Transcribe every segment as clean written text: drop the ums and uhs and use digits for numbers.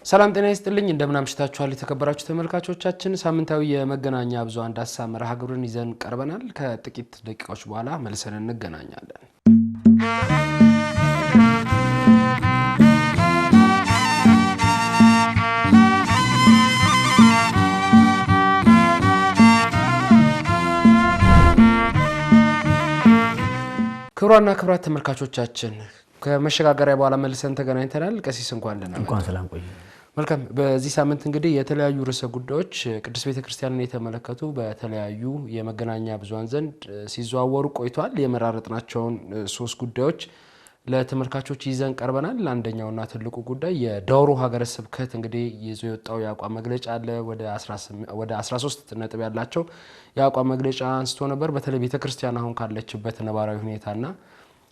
ሰላም ጤና ይስጥልኝ እንደምን አምሽታችኋል የተከበራችሁ ተመልካቾቻችን ሳምንታዊ የመገናኛ ብዙሃን ዳሰሳ መርሃ ግብርን ይዘን ቀርበናል ከጥቂት ደቂቃዎች በኋላ መልሰን እንገናኛለን ክብራና ክብራት ተመልካቾቻችን ከመሸጋገሪያ በኋላ መልሰን ተገናኝተናል ቀሲስ እንኳን ሰላም ቆይ መልካም በዚህ ሳምንት እንግዲህ የተለያዩ ርዕሰ ጉዳዮች ቅዱስ ቤተክርስቲያንን የተመለከቱ በተለያዩ የመገናኛ ብዙሃን ዘንድ ሲዘዋወሩ ቆይቷል የመራረጥናቸውን ሶስት ጉዳዮች ለተመልካቾች ይዘን ቀርበናል አንደኛውና ትልቁ ጉዳይ የዳውሮ ሀገረ ስብከት እንግዲህ ይዞ የወጣው የአቋም መግለጫ አለ ወደ 13 ነጥብ ያላቸው የአቋም መግለጫ አንስቶ ነበር በተለይ ቤተክርስቲያን አሁን ካለችበት ነባራዊ ሁኔታና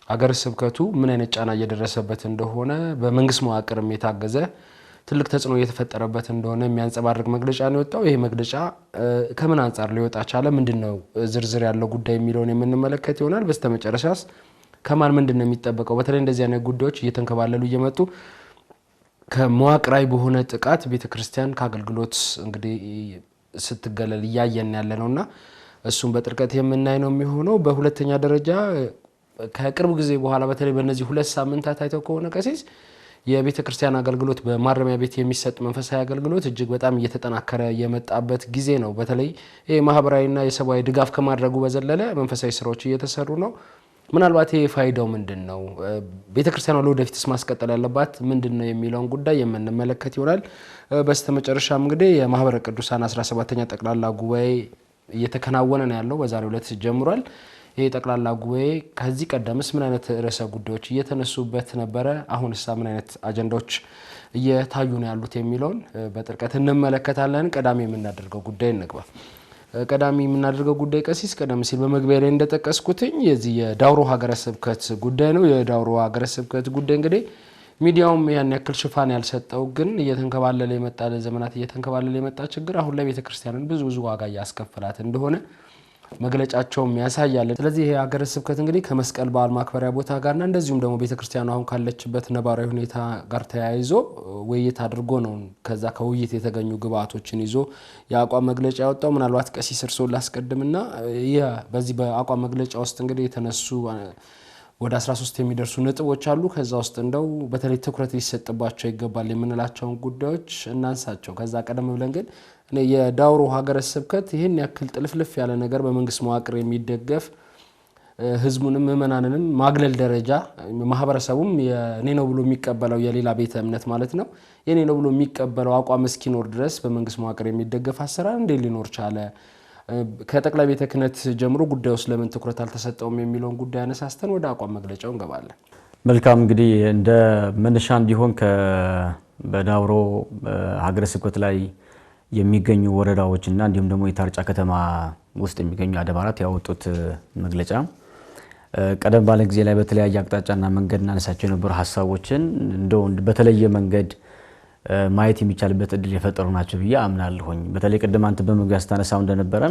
ሀገረ ስብከቱ ምን አይነት ጫና እየደረሰበት እንደሆነ በመንግስት መዋቅርም የታገዘ ትልቅ ተጽዕኖ እየተፈጠረበት እንደሆነ የሚያንጸባርቅ መግለጫ ነው የወጣው ይሄ መግለጫ ከምን አንፃር ሊወጣ ቻለ ምንድነው ዝርዝር ያለው ጉዳይ የሚለውን የምንመለከት ይሆናል በስተመጨረሻስ ከማን ምንድነው የሚጠበቀው በተለይ እንደዚህ አይነት ጉዳዮች እየተንከባለሉ እየመጡ ከመዋቅራዊ በሆነ ጥቃት ቤተክርስቲያን ከአገልግሎት እንግዲህ ስትገለል ያያየን ያለነውና እሱም በጥልቀት የምናይ ነው የሚሆነው በሁለተኛ ደረጃ ከቅርብ ጊዜ በኋላ በተለይ በእነዚህ ሁለት ሳምንታት አይተው ከሆነ ቀሲስ የቤተክርስቲያን አገልግሎት በማረሚያ ቤት የሚሰጥ መንፈሳዊ አገልግሎት እጅግ በጣም እየተጠናከረ የመጣበት ጊዜ ነው በተለይ ይሄ ማህበራዊና የሰብአዊ ድጋፍ ከማድረጉ በዘለለ መንፈሳዊ ስራዎች እየተሰሩ ነው ምናልባት ይሄ ፋይዳው ምንድነው ቤተክርስቲያኗ ለወደፊትስ ማስቀጠል ያለባት ምንድነው የሚለውን ጉዳይ የምንመለከት ይሆናል በስተመጨረሻም እንግዲህ የማህበረ ቅዱሳን 17ኛ ጠቅላላ ጉባኤ እየተከናወነ ነው ያለው በዛሬው ዕለት ጀምሯል ይሄ ጠቅላላ ጉባኤ ከዚህ ቀደምስ ምን አይነት ርዕሰ ጉዳዮች እየተነሱበት ነበር አሁንስ ምን አይነት አጀንዳዎች እየታዩ ነው ያሉት የሚለውን በጥልቀት እንመለከታለን ቀዳሚ የምናደርገው ጉዳይ እንግባ ቀዳሚ የምናደርገው ጉዳይ ቀሲስ ቀደም ሲል በመግቢያ ላይ እንደተጠቀስኩትኝ የዚህ የዳውሮ ሀገረ ስብከት ጉዳይ ነው የዳውሮ ሀገረ ስብከት ጉዳይ እንግዲህ ሚዲያውም ያን ያክል ሽፋን ያልሰጠው ግን እየተንከባለለ የመጣ ለዘመናት እየተንከባለለ የመጣ ችግር አሁን ላይ ቤተክርስቲያንን ብዙ ዋጋ ያስከፈላት እንደሆነ መግለጫቸውም ያሳያል ስለዚህ ይሄ ሀገረ ስብከት እንግዲህ ከመስቀል በዓል ማክበሪያ ቦታ ጋርና እንደዚሁም ደግሞ ቤተክርስቲያኑ አሁን ካለችበት ነባራዊ ሁኔታ ጋር ተያይዞ ውይይት አድርጎ ነው ከዛ ከውይይት የተገኙ ግብአቶችን ይዞ የአቋም መግለጫ ያወጣው ምናልባት ቀሲስ እርሶን ላስቀድምና በዚህ በአቋም መግለጫ ውስጥ እንግዲህ የተነሱ ወደ 13 የሚደርሱ ነጥቦች አሉ ከዛ ውስጥ እንደው በተለይ ትኩረት ሊሰጥባቸው ይገባል የምንላቸው ጉዳዮች እናንሳቸው ከዛ ቀደም ብለን ግን የዳውሮ ሀገረ ስብከት ይሄን ያክል ጥልፍልፍ ያለ ነገር በመንግስት መዋቅር የሚደገፍ ህዝቡንም ምእመናንንም ማግለል ደረጃ ማህበረሰቡም የኔ ነው ብሎ የሚቀበለው የሌላ ቤተ እምነት ማለት ነው የኔ ነው ብሎ የሚቀበለው አቋም እስኪኖር ድረስ በመንግስት መዋቅር የሚደገፍ አሰራር እንዴት ሊኖር ቻለ ከጠቅላይ ቤተ ክህነት ጀምሮ ጉዳዩ ስለምን ትኩረት አልተሰጠውም የሚለውን ጉዳይ አነሳስተን ወደ አቋም መግለጫው እንገባለን መልካም እንግዲህ እንደ መነሻ እንዲሆን በዳውሮ ሀገረ ስብከት ላይ የሚገኙ ወረዳዎችና እንዲሁም ደግሞ የታርጫ ከተማ ውስጥ የሚገኙ አድባራት ያወጡት መግለጫ ቀደም ባለ ጊዜ ላይ በተለያየ አቅጣጫና መንገድ እናነሳቸው የነበሩ ሐሳቦችን እንደው በተለየ መንገድ ማየት የሚቻልበት እድል የፈጠሩ ናቸው ብዬ አምናለሁኝ በተለይ ቀደም አንተ በመግቢያ ስታነሳው እንደነበረ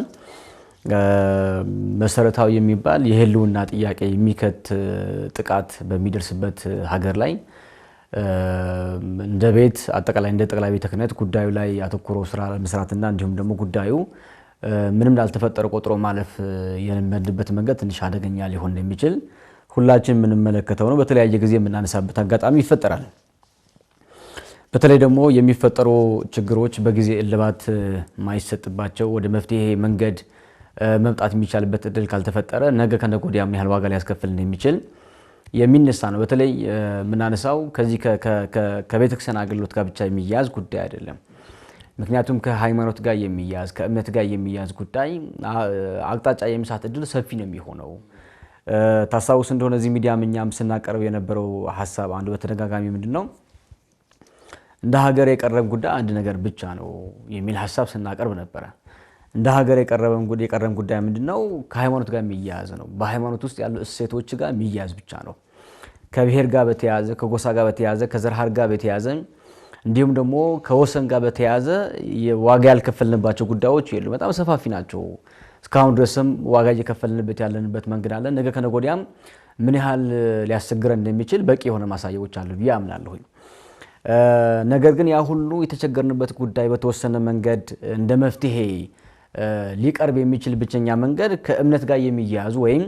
መሰረታዊ የሚባል የህልውና ጥያቄ የሚከት ጥቃት በሚደርስበት ሀገር ላይ እንደ ቤት አጠቃላይ እንደ ጠቅላይ ቤተ ክህነት ጉዳዩ ላይ አተኩሮ ስራ መስራትና እንዲሁም ደግሞ ጉዳዩ ምንም እንዳልተፈጠረ ቆጥሮ ማለፍ የነበረበት መንገድ ትንሽ አደገኛ ሊሆን እንደሚችል ሁላችንም የምንመለከተው ነው በተለያየ ጊዜ የምናነሳበት አጋጣሚ ይፈጠራል በተለይ ደግሞ የሚፈጠሩ ችግሮች በጊዜ እልባት ማይሰጥባቸው ወደ መፍትሄ መንገድ መምጣት የሚቻልበት እድል ካልተፈጠረ ነገ ከነገ ወዲያ ምን ያህል ዋጋ ሊያስከፍል እንደሚችል የሚነሳ ነው በተለይ ምናነሳው ከዚህ ከቤተክርስቲያን አገልግሎት ጋር ብቻ የሚያዝ ጉዳይ አይደለም ምክንያቱም ከሃይማኖት ጋር የሚያዝ ከእምነት ጋር የሚያዝ ጉዳይ አቅጣጫ የሚሳት እድል ሰፊ ነው የሚሆነው ታሳውስ እንደሆነ እዚህ ሚዲያ ምኛም ስናቀርብ የነበረው ሐሳብ አንዱ በተደጋጋሚ ምንድነው እንደ ሀገር የቀረበ ጉዳይ አንድ ነገር ብቻ ነው የሚል ሐሳብ ስናቀርብ ነበር እንደ ሀገር የቀረበ ጉዳይ ምንድነው ከሃይማኖት ጋር የሚያዝ ነው በሃይማኖት ውስጥ ያሉ እሴቶች ጋር የሚያዝ ብቻ ነው ከብሔር ጋር በተያያዘ ከጎሳ ጋር በተያያዘ ከዘር ሐረግ ጋር በተያያዘ እንዲሁም ደግሞ ከወሰን ጋር በተያያዘ የዋጋ ያልከፈልንባቸው ጉዳዮች የሉ በጣም ሰፋፊ ናቸው እስካሁን ድረስም ዋጋ እየከፈልንበት ያለንበት መንገድ አለ ነገ ከነገ ወዲያም ምን ያህል ሊያስቸግረን እንደሚችል በቂ የሆነ ማሳያዎች አሉ ብዬ አምናለሁ ነገር ግን ያ ሁሉ የተቸገርንበት ጉዳይ በተወሰነ መንገድ እንደ መፍትሄ ሊቀርብ የሚችል ብቸኛ መንገድ ከእምነት ጋር የሚያያዙ ወይም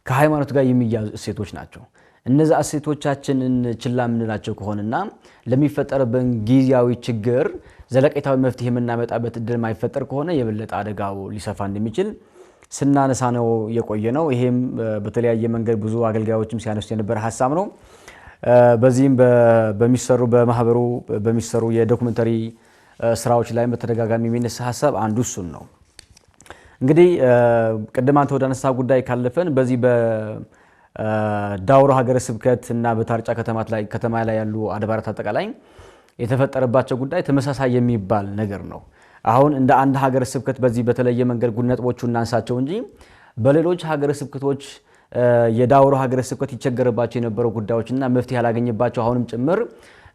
ከሃይማኖት ጋር የሚያያዙ እሴቶች ናቸው። እነዛ እሴቶቻችንን ችላ የምንላቸው ከሆነና ለሚፈጠርብን ጊዜያዊ ችግር ዘለቄታዊ መፍትሄ የምናመጣበት እድል የማይፈጠር ከሆነ የበለጠ አደጋው ሊሰፋ እንደሚችል ስናነሳ ነው የቆየ ነው። ይሄም በተለያየ መንገድ ብዙ አገልጋዮችም ሲያነሱ የነበረ ሀሳብ ነው። በዚህም በሚሰሩ በማህበሩ በሚሰሩ የዶኩመንተሪ ስራዎች ላይ በተደጋጋሚ የሚነሳ ሀሳብ አንዱ እሱን ነው። እንግዲህ ቅድም አንተ ወደ አነሳ ጉዳይ ካለፈን በዚህ በዳውሮ ሀገረ ስብከት እና በታርጫ ከተማ ላይ ያሉ አድባራት አጠቃላይ የተፈጠረባቸው ጉዳይ ተመሳሳይ የሚባል ነገር ነው። አሁን እንደ አንድ ሀገረ ስብከት በዚህ በተለየ መንገድ ነጥቦቹ እናንሳቸው እንጂ በሌሎች ሀገረ ስብከቶች የዳውሮ ሀገረ ስብከት ይቸገርባቸው የነበሩ ጉዳዮችና መፍትሄ ያላገኘባቸው አሁንም ጭምር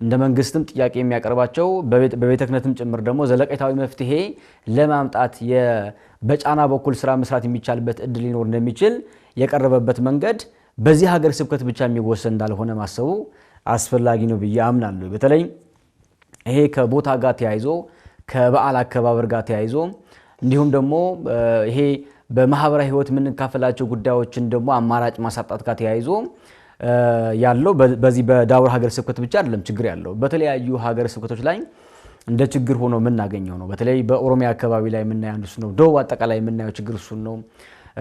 እንደ መንግስትም ጥያቄ የሚያቀርባቸው በቤተ ክህነትም ጭምር ደግሞ ዘለቄታዊ መፍትሄ ለማምጣት በጫና በኩል ስራ መስራት የሚቻልበት እድል ሊኖር እንደሚችል የቀረበበት መንገድ በዚህ ሀገረ ስብከት ብቻ የሚወሰን እንዳልሆነ ማሰቡ አስፈላጊ ነው ብዬ አምናለሁ። በተለይ ይሄ ከቦታ ጋር ተያይዞ ከበዓል አከባበር ጋር ተያይዞ እንዲሁም ደግሞ ይሄ በማህበራዊ ህይወት የምንካፈላቸው ጉዳዮችን ደግሞ አማራጭ ማሳጣት ጋር ተያይዞ ያለው በዚህ በዳውሮ ሀገረ ስብከት ብቻ አይደለም ችግር ያለው በተለያዩ ሀገረ ስብከቶች ላይ እንደ ችግር ሆኖ የምናገኘው ነው። በተለይ በኦሮሚያ አካባቢ ላይ የምናየው እሱ ነው። ደቡብ አጠቃላይ የምናየው ችግር እሱ ነው።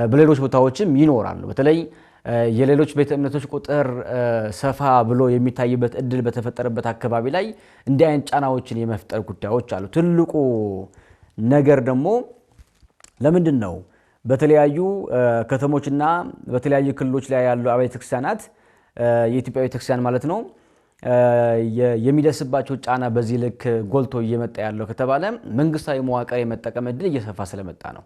በሌሎች ቦታዎችም ይኖራሉ። በተለይ የሌሎች ቤተ እምነቶች ቁጥር ሰፋ ብሎ የሚታይበት እድል በተፈጠረበት አካባቢ ላይ እንዲህ አይነት ጫናዎችን የመፍጠር ጉዳዮች አሉ። ትልቁ ነገር ደግሞ ለምንድን ነው በተለያዩ ከተሞችና በተለያዩ ክልሎች ላይ ያሉ አብያተ ክርስቲያናት የኢትዮጵያ ቤተክርስቲያን ማለት ነው የሚደርስባቸው ጫና በዚህ ልክ ጎልቶ እየመጣ ያለው ከተባለ መንግስታዊ መዋቅር የመጠቀም እድል እየሰፋ ስለመጣ ነው።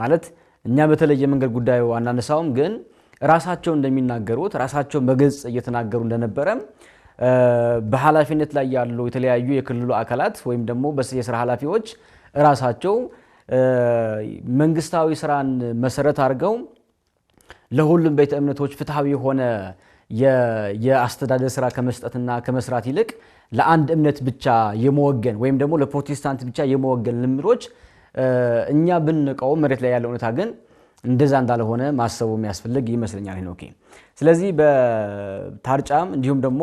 ማለት እኛ በተለየ መንገድ ጉዳዩ አናነሳውም፣ ግን ራሳቸው እንደሚናገሩት ራሳቸው በግልጽ እየተናገሩ እንደነበረ በኃላፊነት ላይ ያሉ የተለያዩ የክልሉ አካላት ወይም ደግሞ የስራ ኃላፊዎች ራሳቸው መንግስታዊ ስራን መሰረት አድርገው ለሁሉም ቤተ እምነቶች ፍትሃዊ የሆነ የአስተዳደር ስራ ከመስጠትና ከመስራት ይልቅ ለአንድ እምነት ብቻ የመወገን ወይም ደግሞ ለፕሮቴስታንት ብቻ የመወገን ልምዶች እኛ ብንቀው መሬት ላይ ያለው እውነታ ግን እንደዛ እንዳልሆነ ማሰቡ የሚያስፈልግ ይመስለኛል። ኦኬ። ስለዚህ በታርጫም እንዲሁም ደግሞ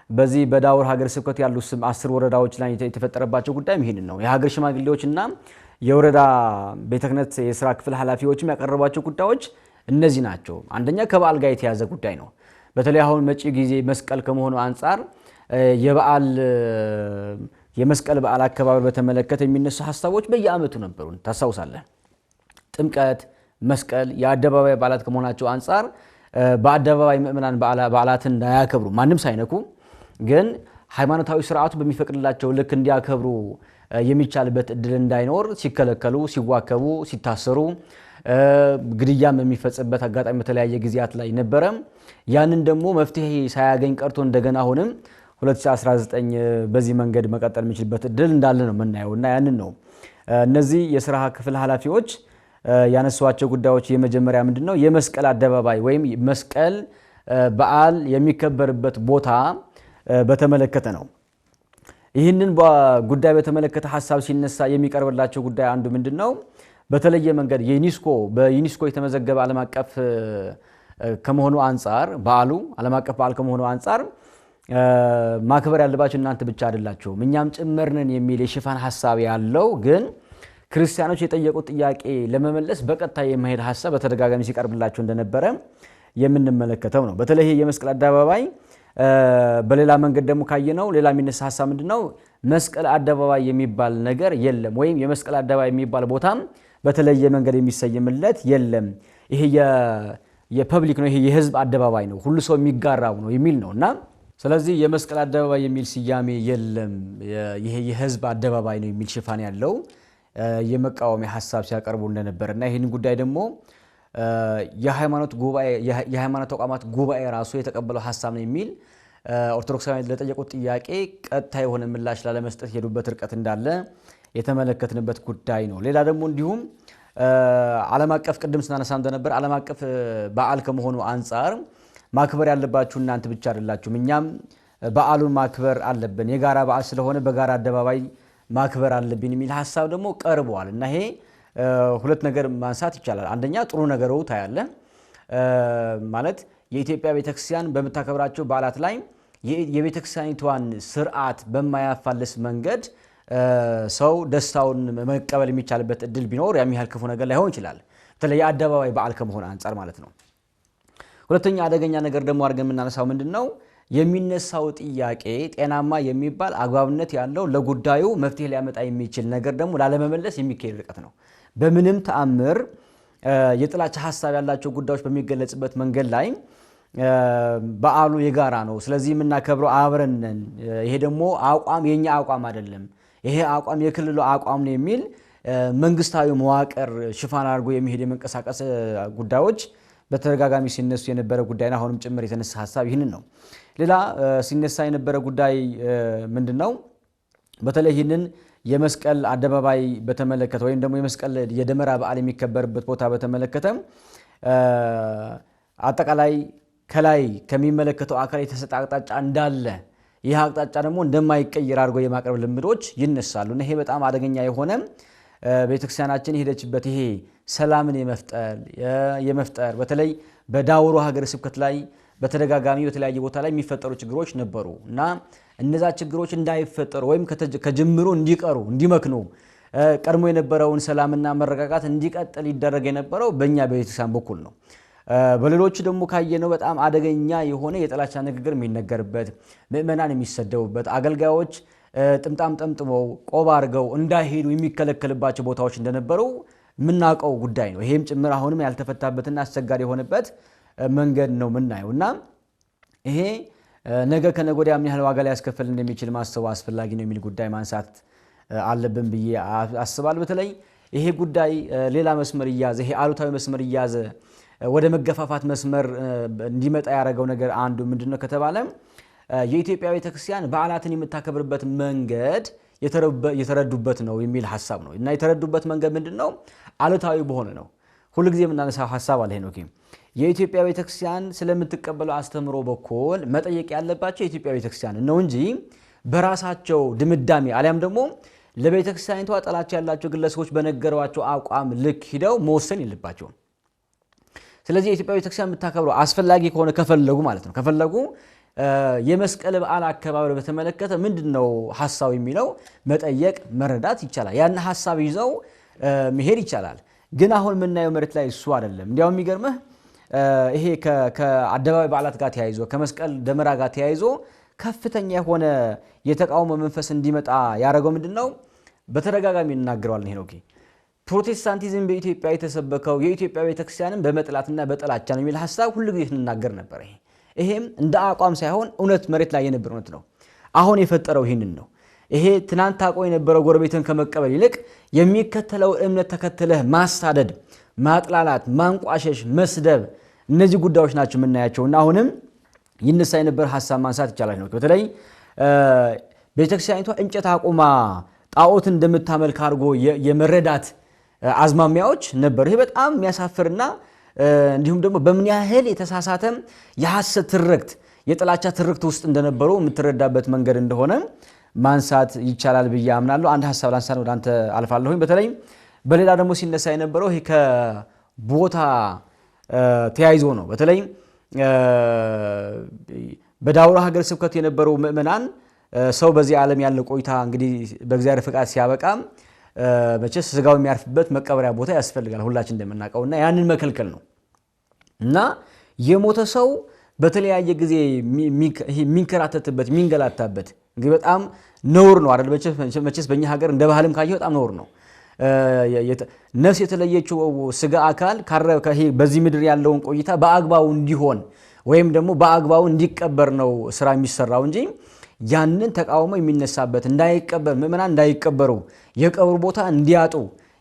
በዚህ በዳውሮ ሀገረ ስብከት ያሉ 10 ወረዳዎች ላይ የተፈጠረባቸው ጉዳይ ይሄንን ነው። የሀገር ሽማግሌዎችና የወረዳ ቤተ ክህነት የስራ ክፍል ኃላፊዎችም ያቀረቧቸው ጉዳዮች እነዚህ ናቸው። አንደኛ ከበዓል ጋር የተያዘ ጉዳይ ነው። በተለይ አሁን መጪ ጊዜ መስቀል ከመሆኑ አንፃር የመስቀል በዓል አከባበር በተመለከተ የሚነሱ ሐሳቦች በየዓመቱ ነበሩ። ታስታውሳለህ? ጥምቀት፣ መስቀል የአደባባይ በዓላት ከመሆናቸው አንፃር በአደባባይ ምእመናን በዓላትን እንዳያከብሩ ማንም ሳይነኩ ግን ሃይማኖታዊ ስርዓቱ በሚፈቅድላቸው ልክ እንዲያከብሩ የሚቻልበት እድል እንዳይኖር ሲከለከሉ፣ ሲዋከቡ፣ ሲታሰሩ ግድያም የሚፈጽበት አጋጣሚ በተለያየ ጊዜያት ላይ ነበረ። ያንን ደግሞ መፍትሄ ሳያገኝ ቀርቶ እንደገና አሁንም 2019 በዚህ መንገድ መቀጠል የሚችልበት እድል እንዳለ ነው የምናየው እና ያንን ነው እነዚህ የስራ ክፍል ኃላፊዎች ያነሷቸው ጉዳዮች። የመጀመሪያ ምንድነው የመስቀል አደባባይ ወይም መስቀል በዓል የሚከበርበት ቦታ በተመለከተ ነው። ይህንን ጉዳይ በተመለከተ ሐሳብ ሲነሳ የሚቀርብላቸው ጉዳይ አንዱ ምንድነው በተለየ መንገድ በዩኔስኮ የተመዘገበ ዓለም አቀፍ ከመሆኑ አንፃር በዓሉ ዓለም አቀፍ በዓል ከመሆኑ አንፃር ማክበር ያለባችሁ እናንተ ብቻ አይደላችሁም እኛም ጭምርነን የሚል የሽፋን ሐሳብ ያለው ግን ክርስቲያኖች የጠየቁት ጥያቄ ለመመለስ በቀጥታ የማይሄድ ሐሳብ በተደጋጋሚ ሲቀርብላቸው እንደነበረ የምንመለከተው ነው። በተለይ የመስቀል አደባባይ በሌላ መንገድ ደግሞ ካየነው ሌላ የሚነሳ ሐሳብ ምንድነው መስቀል አደባባይ የሚባል ነገር የለም ወይም የመስቀል አደባባይ የሚባል ቦታም በተለየ መንገድ የሚሰየምለት የለም። ይሄ የፐብሊክ ነው፣ ይሄ የህዝብ አደባባይ ነው፣ ሁሉ ሰው የሚጋራው ነው የሚል ነውና ስለዚህ የመስቀል አደባባይ የሚል ስያሜ የለም፣ ይሄ የህዝብ አደባባይ ነው የሚል ሽፋን ያለው የመቃወሚያ ሐሳብ ሲያቀርቡ እንደነበርና ይሄን ጉዳይ ደግሞ የሃይማኖት ተቋማት ጉባኤ ራሱ የተቀበለው ሐሳብ ነው የሚል ኦርቶዶክሳውያን ለጠየቁት ጥያቄ ቀጥታ የሆነ ምላሽ ላለመስጠት ሄዱበት ርቀት እንዳለ የተመለከትንበት ጉዳይ ነው። ሌላ ደግሞ እንዲሁም ዓለም አቀፍ ቅድም ስናነሳ እንደነበር ዓለም አቀፍ በዓል ከመሆኑ አንፃር ማክበር ያለባችሁ እናንተ ብቻ አይደላችሁም፣ እኛም በዓሉን ማክበር አለብን፣ የጋራ በዓል ስለሆነ በጋራ አደባባይ ማክበር አለብን የሚል ሐሳብ ደግሞ ቀርቧል። እና ይሄ ሁለት ነገር ማንሳት ይቻላል። አንደኛ ጥሩ ነገሩ ታያለ ማለት የኢትዮጵያ ቤተክርስቲያን በመታከብራቸው በዓላት ላይ የቤተክርስቲያኒቷን ስርዓት በማያፋልስ መንገድ ሰው ደስታውን መቀበል የሚቻልበት እድል ቢኖር ያሚያል ክፉ ነገር ላይሆን ይችላል፣ በተለይ አደባባይ በዓል ከመሆን አንፃር ማለት ነው። ሁለተኛ አደገኛ ነገር ደግሞ አድርገን የምናነሳው ምንድነው የሚነሳው ጥያቄ ጤናማ የሚባል አግባብነት ያለው ለጉዳዩ መፍትሄ ሊያመጣ የሚችል ነገር ደግሞ ላለመመለስ የሚካሄድ ርቀት ነው። በምንም ተአምር የጥላቻ ሐሳብ ያላቸው ጉዳዮች በሚገለጽበት መንገድ ላይ በዓሉ የጋራ ነው፣ ስለዚህ የምናከብረው አብረን ነን፣ ይሄ ደግሞ አቋም የኛ አቋም አይደለም፣ ይሄ አቋም የክልሉ አቋም ነው የሚል መንግስታዊ መዋቅር ሽፋን አድርጎ የሚሄድ የመንቀሳቀስ ጉዳዮች በተደጋጋሚ ሲነሱ የነበረ ጉዳይና አሁንም ጭምር የተነሳ ሐሳብ ይህንን ነው። ሌላ ሲነሳ የነበረ ጉዳይ ምንድነው በተለይ ይህንን የመስቀል አደባባይ በተመለከተ ወይም ደግሞ የመስቀል የደመራ በዓል የሚከበርበት ቦታ በተመለከተ አጠቃላይ ከላይ ከሚመለከተው አካል የተሰጠ አቅጣጫ እንዳለ ይህ አቅጣጫ ደግሞ እንደማይቀየር አድርጎ የማቅረብ ልምዶች ይነሳሉ። እና ይሄ በጣም አደገኛ የሆነ ቤተክርስቲያናችን ሄደችበት ይሄ ሰላምን የመፍጠር በተለይ በዳውሮ ሀገረ ስብከት ላይ በተደጋጋሚ በተለያየ ቦታ ላይ የሚፈጠሩ ችግሮች ነበሩ እና እነዛ ችግሮች እንዳይፈጠሩ ወይም ከጅምሩ እንዲቀሩ እንዲመክኑ ቀድሞ የነበረውን ሰላምና መረጋጋት እንዲቀጥል ይደረግ የነበረው በእኛ በቤተክርስቲያን በኩል ነው። በሌሎቹ ደግሞ ካየነው በጣም አደገኛ የሆነ የጥላቻ ንግግር የሚነገርበት ምእመናን የሚሰደቡበት አገልጋዮች ጥምጣም ጠምጥመው ቆብ አድርገው እንዳይሄዱ የሚከለከልባቸው ቦታዎች እንደነበሩ የምናውቀው ጉዳይ ነው። ይሄም ጭምር አሁንም ያልተፈታበትና አስቸጋሪ የሆነበት መንገድ ነው የምናየው እና ይሄ ነገ ከነገ ወዲያ ምን ያህል ዋጋ ሊያስከፍል እንደሚችል ማሰብ አስፈላጊ ነው የሚል ጉዳይ ማንሳት አለብን ብዬ አስባለሁ። በተለይ ይሄ ጉዳይ ሌላ መስመር እያዘ ይሄ አሉታዊ መስመር እያዘ ወደ መገፋፋት መስመር እንዲመጣ ያደረገው ነገር አንዱ ምንድነው ከተባለ የኢትዮጵያ ቤተክርስቲያን በዓላትን የምታከብርበት መንገድ የተረዱበት ነው የሚል ሐሳብ ነው እና የተረዱበት መንገድ ምንድነው አሉታዊ በሆነ ነው። ሁሉ ጊዜ የምናነሳው ሐሳብ አለ ሄኖክ የኢትዮጵያ ቤተክርስቲያን ስለምትቀበለው አስተምሮ በኩል መጠየቅ ያለባቸው የኢትዮጵያ ቤተክርስቲያን ነው እንጂ በራሳቸው ድምዳሜ አሊያም ደግሞ ለቤተክርስቲያኒቷ ጥላቻ ያላቸው ግለሰቦች በነገሯቸው አቋም ልክ ሂደው መወሰን የለባቸውም። ስለዚህ የኢትዮጵያ ቤተክርስቲያን የምታከብረው አስፈላጊ ከሆነ ከፈለጉ ማለት ነው ከፈለጉ የመስቀል በዓል አከባበር በተመለከተ ምንድነው ሐሳብ የሚለው መጠየቅ መረዳት ይቻላል። ያን ሐሳብ ይዘው መሄድ ይቻላል። ግን አሁን የምናየው መሬት ላይ እሱ አይደለም። እንዲያው የሚገርምህ ይሄ ከአደባባይ በዓላት ጋር ተያይዞ ከመስቀል ደመራ ጋር ተያይዞ ከፍተኛ የሆነ የተቃውሞ መንፈስ እንዲመጣ ያደረገው ምንድነው በተደጋጋሚ እናገረዋለን ሄኖክ ፕሮቴስታንቲዝም በኢትዮጵያ የተሰበከው የኢትዮጵያ ቤተክርስቲያንን በመጥላትና በጥላቻ ነው የሚል ሐሳብ ሁሉ ጊዜ እንናገር ነበር። ይሄም እንደ አቋም ሳይሆን እውነት መሬት ላይ የነበረው እውነት ነው። አሁን የፈጠረው ይሄንን ነው። ይሄ ትናንት ታቆ የነበረው ጎረቤትን ከመቀበል ይልቅ የሚከተለው እምነት ተከትለህ ማሳደድ፣ ማጥላላት፣ ማንቋሸሽ፣ መስደብ እነዚህ ጉዳዮች ናቸው የምናያቸው እና አሁንም ይነሳ የነበረ ሐሳብ ማንሳት ይቻላል ነው። በተለይ ቤተክርስቲያኒቷ እንጨት አቁማ ጣዖትን እንደምታመልክ አድርጎ የመረዳት አዝማሚያዎች ነበር። ይሄ በጣም የሚያሳፍርና እንዲሁም ደግሞ በምን ያህል የተሳሳተ የሐሰት ትርክት የጥላቻ ትርክት ውስጥ እንደነበሩ የምትረዳበት መንገድ እንደሆነ ማንሳት ይቻላል ብዬ አምናለሁ። አንድ ሐሳብ ላንሳ ነው ወደ አንተ አልፋለሁ። በተለይ በሌላ ደግሞ ሲነሳ የነበረው ይሄ ከቦታ ተያይዞ ነው። በተለይ በዳውሮ ሀገረ ስብከት የነበሩ ምእመናን ሰው በዚህ ዓለም ያለው ቆይታ እንግዲህ በእግዚአብሔር ፍቃድ ሲያበቃ መቼስ ስጋው የሚያርፍበት መቀበሪያ ቦታ ያስፈልጋል ሁላችን እንደምናውቀውና ያንን መከልከል ነው እና የሞተ ሰው በተለያየ ጊዜ የሚንከራተትበት የሚንገላታበት እንግዲህ በጣም ነውር ነው አይደል? መቼስ በእኛ ሀገር እንደ ባህልም ካየው በጣም ነውር ነው። ነፍስ የተለየችው ስጋ አካል በዚህ ምድር ያለውን ቆይታ በአግባቡ እንዲሆን ወይም ደግሞ በአግባቡ እንዲቀበር ነው ስራ የሚሰራው እንጂ ያንን ተቃውሞ የሚነሳበት እንዳይቀበር ምእመናን እንዳይቀበሩ የቀብር ቦታ እንዲያጡ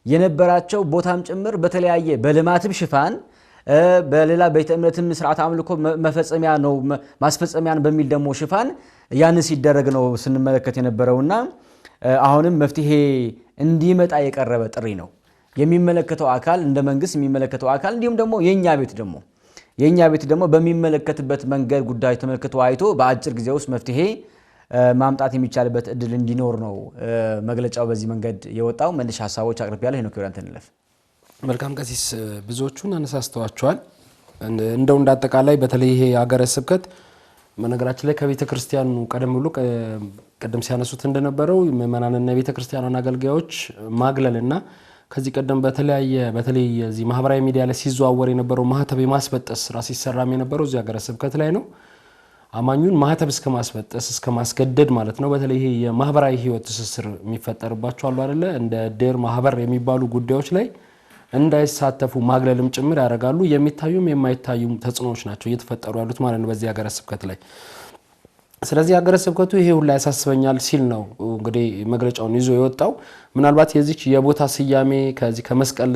የነበራቸው ቦታም ጭምር በተለያየ በልማትም ሽፋን በሌላ ቤተ እምነትም ስርዓት አምልኮ መፈጸሚያ ነው ማስፈጸሚያን በሚል ደግሞ ሽፋን ያንን ሲደረግ ነው ስንመለከት የነበረውና አሁንም መፍትሄ እንዲመጣ የቀረበ ጥሪ ነው የሚመለከተው አካል እንደ መንግስት የሚመለከተው አካል እንዲሁም ደግሞ የኛ ቤት ደግሞ የኛ ቤት ደግሞ በሚመለከትበት መንገድ ጉዳይ ተመልክቶ አይቶ በአጭር ጊዜ ውስጥ መፍትሄ ማምጣት የሚቻልበት እድል እንዲኖር ነው መግለጫው በዚህ መንገድ የወጣው። መልሽ ሐሳቦች አቅርቤያለሁ። ሄኖክ ወራንተ እንለፍ። መልካም ቀሲስ፣ ብዙዎቹን አነሳስተዋቸዋል። እንደው እንዳጠቃላይ በተለይ ይሄ ሀገረ ስብከት በነገራችን ላይ ከቤተ ክርስቲያኑ ቀደም ብሎ ቀደም ሲያነሱት እንደነበረው ምእመናንና የቤተ ክርስቲያኗን አገልጋዮች ማግለልና ከዚህ ቀደም በተለይ እዚህ ማህበራዊ ሚዲያ ላይ ሲዘዋወር የነበረው ማህተብ የማስበጠስ ስራ ሲሰራም የነበረው እዚህ ሀገረ ስብከት ላይ ነው። አማኙን ማህተብ እስከ ማስበጠስ እስከ ማስገደድ ማለት ነው። በተለይ ይሄ የማህበራዊ ህይወት ትስስር የሚፈጠርባቸው አሉ አይደለ፣ እንደ ድር ማህበር የሚባሉ ጉዳዮች ላይ እንዳይሳተፉ ማግለልም ጭምር ያደርጋሉ። የሚታዩም የማይታዩም ተጽዕኖዎች ናቸው እየተፈጠሩ ያሉት ማለት ነው በዚህ ሀገረ ስብከት ላይ። ስለዚህ ሀገረ ስብከቱ ይሄ ሁሉ ያሳስበኛል ሲል ነው እንግዲህ መግለጫውን ይዞ የወጣው። ምናልባት የዚች የቦታ ስያሜ ከዚህ ከመስቀል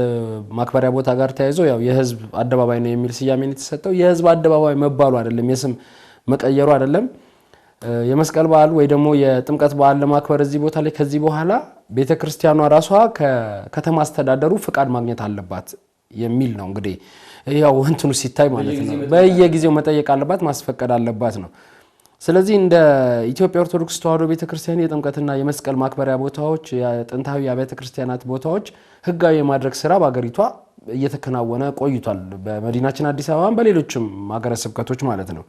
ማክበሪያ ቦታ ጋር ተያይዞ ያው የህዝብ አደባባይ ነው የሚል ስያሜ ነው የተሰጠው። የህዝብ አደባባይ መባሉ አይደለም፣ የስም መቀየሩ አይደለም። የመስቀል በዓል ወይ ደግሞ የጥምቀት በዓል ለማክበር እዚህ ቦታ ላይ ከዚህ በኋላ ቤተክርስቲያኗ ራሷ ከከተማ አስተዳደሩ ፍቃድ ማግኘት አለባት የሚል ነው። እንግዲህ ያው እንትኑ ሲታይ ማለት ነው በየጊዜው መጠየቅ አለባት፣ ማስፈቀድ አለባት ነው። ስለዚህ እንደ ኢትዮጵያ ኦርቶዶክስ ተዋሕዶ ቤተክርስቲያን የጥምቀትና የመስቀል ማክበሪያ ቦታዎች፣ የጥንታዊ አብያተ ክርስቲያናት ቦታዎች ህጋዊ የማድረግ ስራ በአገሪቷ እየተከናወነ ቆይቷል። በመዲናችን አዲስ አበባም በሌሎችም ሀገረ ስብከቶች ማለት ነው።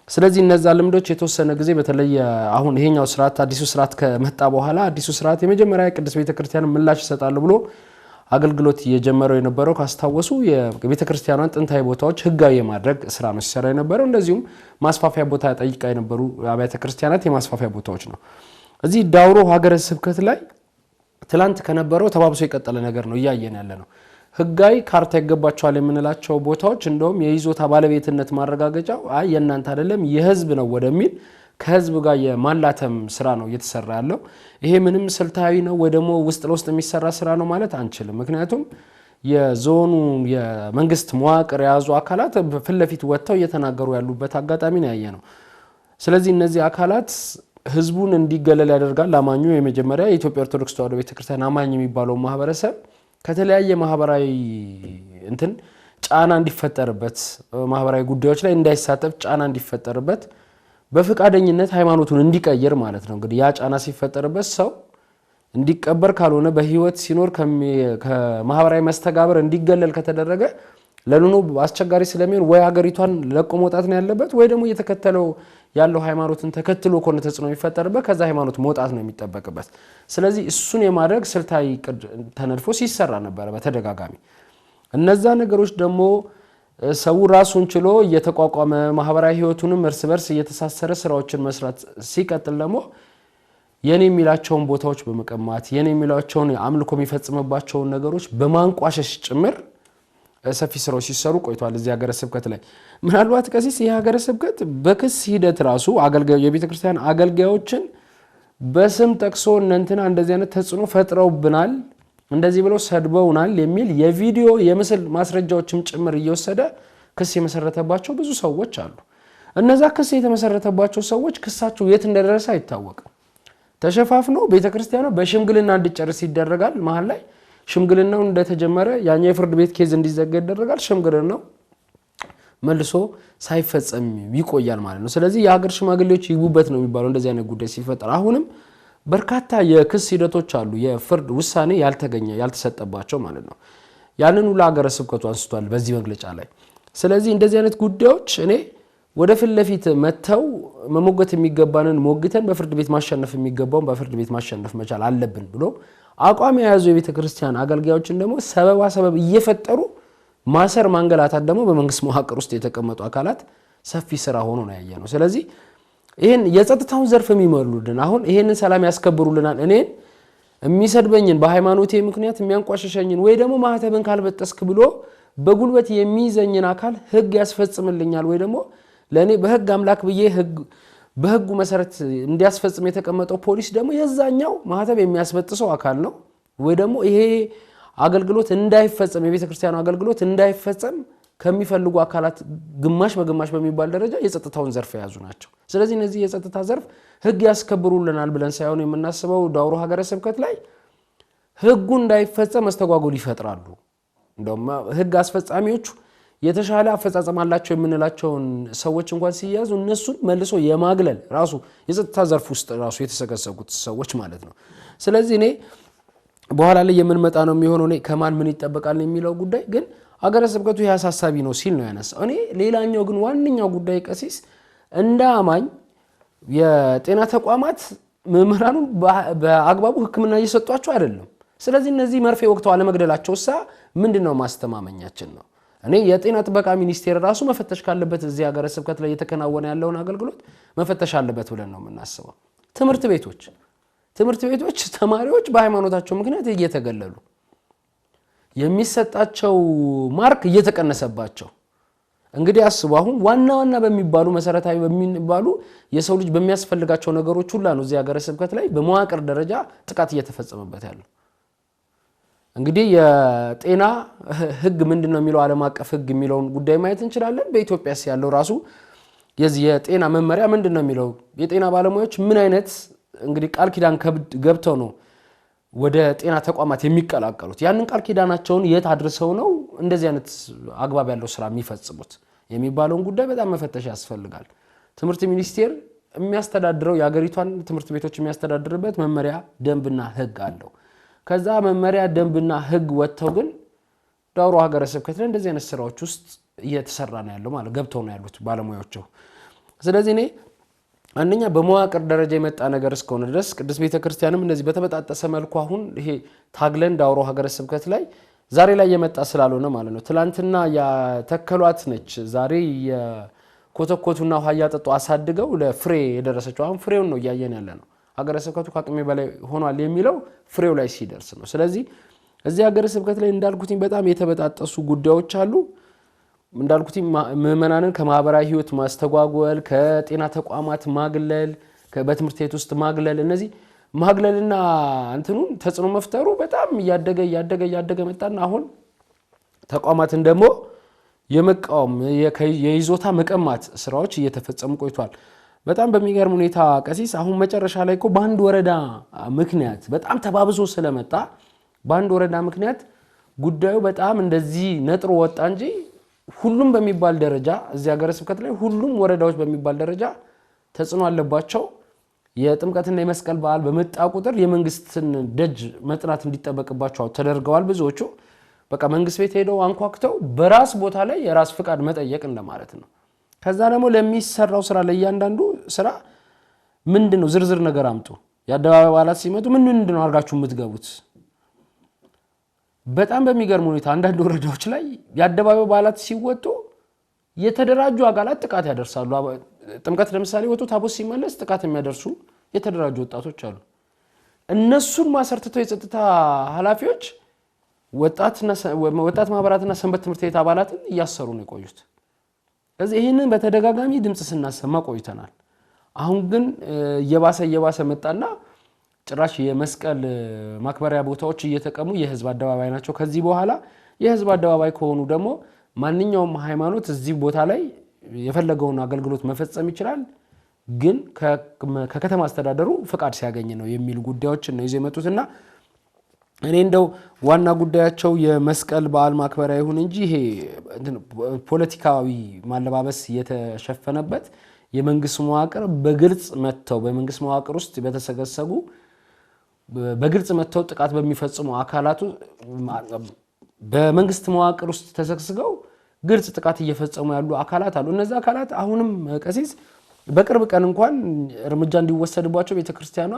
ስለዚህ እነዛ ልምዶች የተወሰነ ጊዜ በተለይ አሁን ይሄኛው ስርዓት አዲሱ ስርዓት ከመጣ በኋላ አዲሱ ስርዓት የመጀመሪያ ቅድስት ቤተክርስቲያን ምላሽ ይሰጣል ብሎ አገልግሎት እየጀመረው የነበረው ካስታወሱ የቤተክርስቲያኗን ጥንታዊ ቦታዎች ህጋዊ የማድረግ ስራ ነው ሲሰራ የነበረው። እንደዚሁም ማስፋፊያ ቦታ ጠይቃ የነበሩ አብያተ ክርስቲያናት የማስፋፊያ ቦታዎች ነው። እዚህ ዳውሮ ሀገረ ስብከት ላይ ትላንት ከነበረው ተባብሶ የቀጠለ ነገር ነው እያየን ያለ ነው። ህጋዊ ካርታ ይገባቸዋል የምንላቸው ቦታዎች እንደውም የይዞታ ባለቤትነት ማረጋገጫው አይ የእናንተ አይደለም የህዝብ ነው ወደሚል ከህዝብ ጋር የማላተም ስራ ነው እየተሰራ ያለው። ይሄ ምንም ስልታዊ ነው ወይ ደግሞ ውስጥ ለውስጥ የሚሰራ ስራ ነው ማለት አንችልም። ምክንያቱም የዞኑ የመንግስት መዋቅር የያዙ አካላት ፊት ለፊት ወጥተው እየተናገሩ ያሉበት አጋጣሚ ነው ያየ ነው። ስለዚህ እነዚህ አካላት ህዝቡን እንዲገለል ያደርጋል። አማኙ የመጀመሪያ የኢትዮጵያ ኦርቶዶክስ ተዋሕዶ ቤተክርስቲያን አማኝ የሚባለው ማህበረሰብ ከተለያየ ማህበራዊ ጫና እንዲፈጠርበት ማህበራዊ ጉዳዮች ላይ እንዳይሳተፍ ጫና እንዲፈጠርበት በፍቃደኝነት ሃይማኖቱን እንዲቀይር ማለት ነው። እንግዲህ ያ ጫና ሲፈጠርበት ሰው እንዲቀበር ካልሆነ በህይወት ሲኖር ከማህበራዊ መስተጋብር እንዲገለል ከተደረገ ለኑኑ አስቸጋሪ ስለሚሆን ወይ ሀገሪቷን ለቆ መውጣት ነው ያለበት ወይ ደግሞ እየተከተለው ያለው ሃይማኖትን ተከትሎ ኮነ ተጽዕኖ የሚፈጠርበት ከዛ ሃይማኖት መውጣት ነው የሚጠበቅበት። ስለዚህ እሱን የማድረግ ስልታዊ ቅድ ተነድፎ ሲሰራ ነበር በተደጋጋሚ። እነዛ ነገሮች ደግሞ ሰው ራሱን ችሎ እየተቋቋመ ማህበራዊ ህይወቱንም እርስ በርስ እየተሳሰረ ስራዎችን መስራት ሲቀጥል ደግሞ የኔ የሚላቸውን ቦታዎች በመቀማት የኔ የሚላቸውን አምልኮ የሚፈጽምባቸውን ነገሮች በማንቋሸሽ ጭምር ሰፊ ስራዎች ሲሰሩ ቆይቷል እዚህ ሀገረ ስብከት ላይ። ምናልባት ቀሲስ ይህ ሀገረ ስብከት በክስ ሂደት ራሱ የቤተክርስቲያን አገልጋዮችን በስም ጠቅሶ እንትና እንደዚህ አይነት ተጽዕኖ ፈጥረውብናል እንደዚህ ብለው ሰድበውናል የሚል የቪዲዮ የምስል ማስረጃዎችም ጭምር እየወሰደ ክስ የመሰረተባቸው ብዙ ሰዎች አሉ። እነዛ ክስ የተመሰረተባቸው ሰዎች ክሳቸው የት እንደደረሰ አይታወቅም። ተሸፋፍኖ ቤተክርስቲያኗ በሽምግልና እንዲጨርስ ይደረጋል። መሀል ላይ ሽምግልናው እንደተጀመረ ያኛው የፍርድ ቤት ኬዝ እንዲዘጋ ይደረጋል። ሽምግልናው መልሶ ሳይፈጸም ይቆያል ማለት ነው። ስለዚህ የሀገር ሽማግሌዎች ይጉበት ነው የሚባለው እንደዚህ አይነት ጉዳይ ሲፈጠር። አሁንም በርካታ የክስ ሂደቶች አሉ የፍርድ ውሳኔ ያልተሰጠባቸው ማለት ነው። ያንን ሁሉ ሀገረ ስብከቱ አንስቷል በዚህ መግለጫ ላይ። ስለዚህ እንደዚህ አይነት ጉዳዮች እኔ ወደ ፊት ለፊት መተው መሞገት የሚገባንን ሞግተን በፍርድ ቤት ማሸነፍ የሚገባውን በፍርድ ቤት ማሸነፍ መቻል አለብን ብሎ አቋም የያዙ የቤተ ክርስቲያን አገልጋዮችን ደግሞ ሰበብ እየፈጠሩ ማሰር ማንገላታት ደግሞ በመንግስት መዋቅር ውስጥ የተቀመጡ አካላት ሰፊ ስራ ሆኖ ነው ያየነው። ስለዚህ ይሄን የጸጥታውን ዘርፍ የሚመሩልን አሁን ይሄንን ሰላም ያስከብሩልናል እኔን የሚሰድበኝን በሃይማኖቴ ምክንያት የሚያንቋሽሸኝን ወይ ደግሞ ማህተብን ካልበጠስክ ብሎ በጉልበት የሚይዘኝን አካል ህግ ያስፈጽምልኛል ወይ ደግሞ ለኔ በህግ አምላክ ብዬ በህጉ መሰረት እንዲያስፈጽም የተቀመጠው ፖሊስ ደግሞ የዛኛው ማህተብ የሚያስበጥሰው አካል ነው ወይ ደግሞ ይሄ አገልግሎት እንዳይፈጸም የቤተክርስቲያኑ አገልግሎት እንዳይፈጸም ከሚፈልጉ አካላት ግማሽ በግማሽ በሚባል ደረጃ የጸጥታውን ዘርፍ የያዙ ናቸው። ስለዚህ እነዚህ የጸጥታ ዘርፍ ህግ ያስከብሩልናል ብለን ሳይሆን የምናስበው ዳውሮ ሀገረ ስብከት ላይ ህጉ እንዳይፈጸም መስተጓጎል ይፈጥራሉ። እንደውም ህግ አስፈጻሚዎቹ የተሻለ አፈጻጸም አላቸው የምንላቸውን ሰዎች እንኳን ሲያዙ እነሱን መልሶ የማግለል ራሱ የጸጥታ ዘርፍ ውስጥ ራሱ የተሰገሰጉት ሰዎች ማለት ነው። ስለዚህ እኔ በኋላ ላይ የምንመጣ ነው የሚሆነው እኔ ከማን ምን ይጠበቃል የሚለው ጉዳይ ግን ሀገረ ስብከቱ ያሳሳቢ ነው ሲል ነው ያነሳው። እኔ ሌላኛው ግን ዋንኛው ጉዳይ ቀሲስ እንደ አማኝ የጤና ተቋማት መምህራኑን በአግባቡ ሕክምና እየሰጧቸው አይደለም። ስለዚህ እነዚህ መርፌ ወቅተው አለመግደላቸውሳ ምንድነው ማስተማመኛችን ነው? እኔ የጤና ጥበቃ ሚኒስቴር ራሱ መፈተሽ ካለበት እዚህ ሀገረ ስብከት ላይ የተከናወነ ያለውን አገልግሎት መፈተሽ አለበት ብለን ነው የምናስበው። ትምህርት ቤቶች ተማሪዎች በሃይማኖታቸው ምክንያት እየተገለሉ የሚሰጣቸው ማርክ እየተቀነሰባቸው እንግዲህ አስቡ። አሁን ዋና በሚባሉ መሰረታዊ በሚባሉ የሰው ልጅ በሚያስፈልጋቸው ነገሮች ሁሉ ነው እዚህ ሀገረ ስብከት ላይ በመዋቅር ደረጃ ጥቃት እየተፈጸመበት ያለው። እንግዲህ የጤና ህግ ምንድነው የሚለው ዓለም አቀፍ ህግ የሚለውን ጉዳይ ማየት እንችላለን። በኢትዮጵያስ ያለው ራሱ የዚህ የጤና መመሪያ ምንድነው የሚለው የጤና ባለሙያዎች ምን አይነት እንግዲህ ቃል ኪዳን ገብተው ነው ወደ ጤና ተቋማት የሚቀላቀሉት? ያንን ቃል ኪዳናቸውን የት አድርሰው ነው እንደዚህ አይነት አግባብ ያለው ስራ የሚፈጽሙት የሚባለውን ጉዳይ በጣም መፈተሽ ያስፈልጋል። ትምህርት ሚኒስቴር የሚያስተዳድረው የሀገሪቷን ትምህርት ቤቶች የሚያስተዳድርበት መመሪያ ደንብና ህግ አለው። ከዛ መመሪያ ደንብና ህግ ወጥተው ግን ዳውሮ ሀገረ ስብከት ላይ እንደዚህ አይነት ስራዎች ውስጥ እየተሰራ ነው ያለው ማለት ገብተው ነው ያሉት ባለሙያዎቹ። ስለዚህ እኔ አንደኛ በመዋቅር ደረጃ የመጣ ነገር እስከሆነ ድረስ ቅዱስ ቤተክርስቲያንም እንደዚህ በተበጣጠሰ መልኩ አሁን ይሄ ታግለን ዳውሮ ሀገረ ስብከት ላይ ዛሬ ላይ የመጣ ስላልሆነ ማለት ነው። ትላንትና ያተከሏት ነች ዛሬ የኮተኮቱና ውሃ ያጠጡ አሳድገው ለፍሬ የደረሰችው አሁን ፍሬውን ነው እያየን ያለ ነው። ሀገረ ስብከቱ ከአቅሜ በላይ ሆኗል የሚለው ፍሬው ላይ ሲደርስ ነው። ስለዚህ እዚህ ሀገረ ስብከት ላይ እንዳልኩትኝ በጣም የተበጣጠሱ ጉዳዮች አሉ። እንዳልኩት ምዕመናንን ከማህበራዊ ህይወት ማስተጓጎል፣ ከጤና ተቋማት ማግለል፣ በትምህርት ቤት ውስጥ ማግለል፣ እነዚህ ማግለልና እንትኑን ተጽዕኖ መፍጠሩ በጣም እያደገ መጣና አሁን ተቋማትን ደግሞ የመቃወም የይዞታ መቀማት ስራዎች እየተፈጸሙ ቆይቷል። በጣም በሚገርም ሁኔታ ቀሲስ አሁን መጨረሻ ላይ እኮ በአንድ ወረዳ ምክንያት በጣም ተባብሶ ስለመጣ በአንድ ወረዳ ምክንያት ጉዳዩ በጣም እንደዚህ ነጥሮ ወጣ እንጂ ሁሉም በሚባል ደረጃ እዚህ ሀገረ ስብከት ላይ ሁሉም ወረዳዎች በሚባል ደረጃ ተጽዕኖ አለባቸው። የጥምቀትና የመስቀል በዓል በመጣ ቁጥር የመንግስትን ደጅ መጥናት እንዲጠበቅባቸው ተደርገዋል። ብዙዎቹ በቃ መንግስት ቤት ሄደው አንኳክተው በራስ ቦታ ላይ የራስ ፍቃድ መጠየቅ እንደማለት ነው። ከዛ ደግሞ ለሚሰራው ስራ ለእያንዳንዱ ስራ ምንድነው ዝርዝር ነገር አምጡ። የአደባባይ በዓላት ሲመጡ ምንድነው አርጋችሁ የምትገቡት? በጣም በሚገርም ሁኔታ አንዳንድ ወረዳዎች ላይ የአደባባይ በዓላት ሲወጡ የተደራጁ አካላት ጥቃት ያደርሳሉ። ጥምቀት ለምሳሌ ወጡ ታቦት ሲመለስ ጥቃት የሚያደርሱ የተደራጁ ወጣቶች አሉ። እነሱን ማሰርተው የጸጥታ ኃላፊዎች ወጣት ማህበራትና ሰንበት ትምህርት ቤት አባላትን እያሰሩ ነው የቆዩት። ስለዚህ ይህንን በተደጋጋሚ ድምጽ ስናሰማ ቆይተናል። አሁን ግን እየባሰ መጣና ጭራሽ የመስቀል ማክበሪያ ቦታዎች እየተቀሙ የህዝብ አደባባይ ናቸው። ከዚህ በኋላ የህዝብ አደባባይ ከሆኑ ደግሞ ማንኛውም ሃይማኖት እዚህ ቦታ ላይ የፈለገውን አገልግሎት መፈጸም ይችላል፣ ግን ከከተማ አስተዳደሩ ፍቃድ ሲያገኝ ነው የሚሉ ጉዳዮችን ነው ይዘው የመጡትና እኔ እንደው ዋና ጉዳያቸው የመስቀል በዓል ማክበሪያ ይሁን እንጂ ይሄ ፖለቲካዊ ማለባበስ የተሸፈነበት የመንግስት መዋቅር በግልጽ መተው በመንግስት መዋቅር ውስጥ በተሰገሰጉ በግልጽ መተው ጥቃት በሚፈጽሙ አካላቱ በመንግስት መዋቅር ውስጥ ተሰግስገው ግልጽ ጥቃት እየፈጸሙ ያሉ አካላት አሉ። እነዛ አካላት አሁንም ቀሲስ በቅርብ ቀን እንኳን እርምጃ እንዲወሰድባቸው ቤተክርስቲያኗ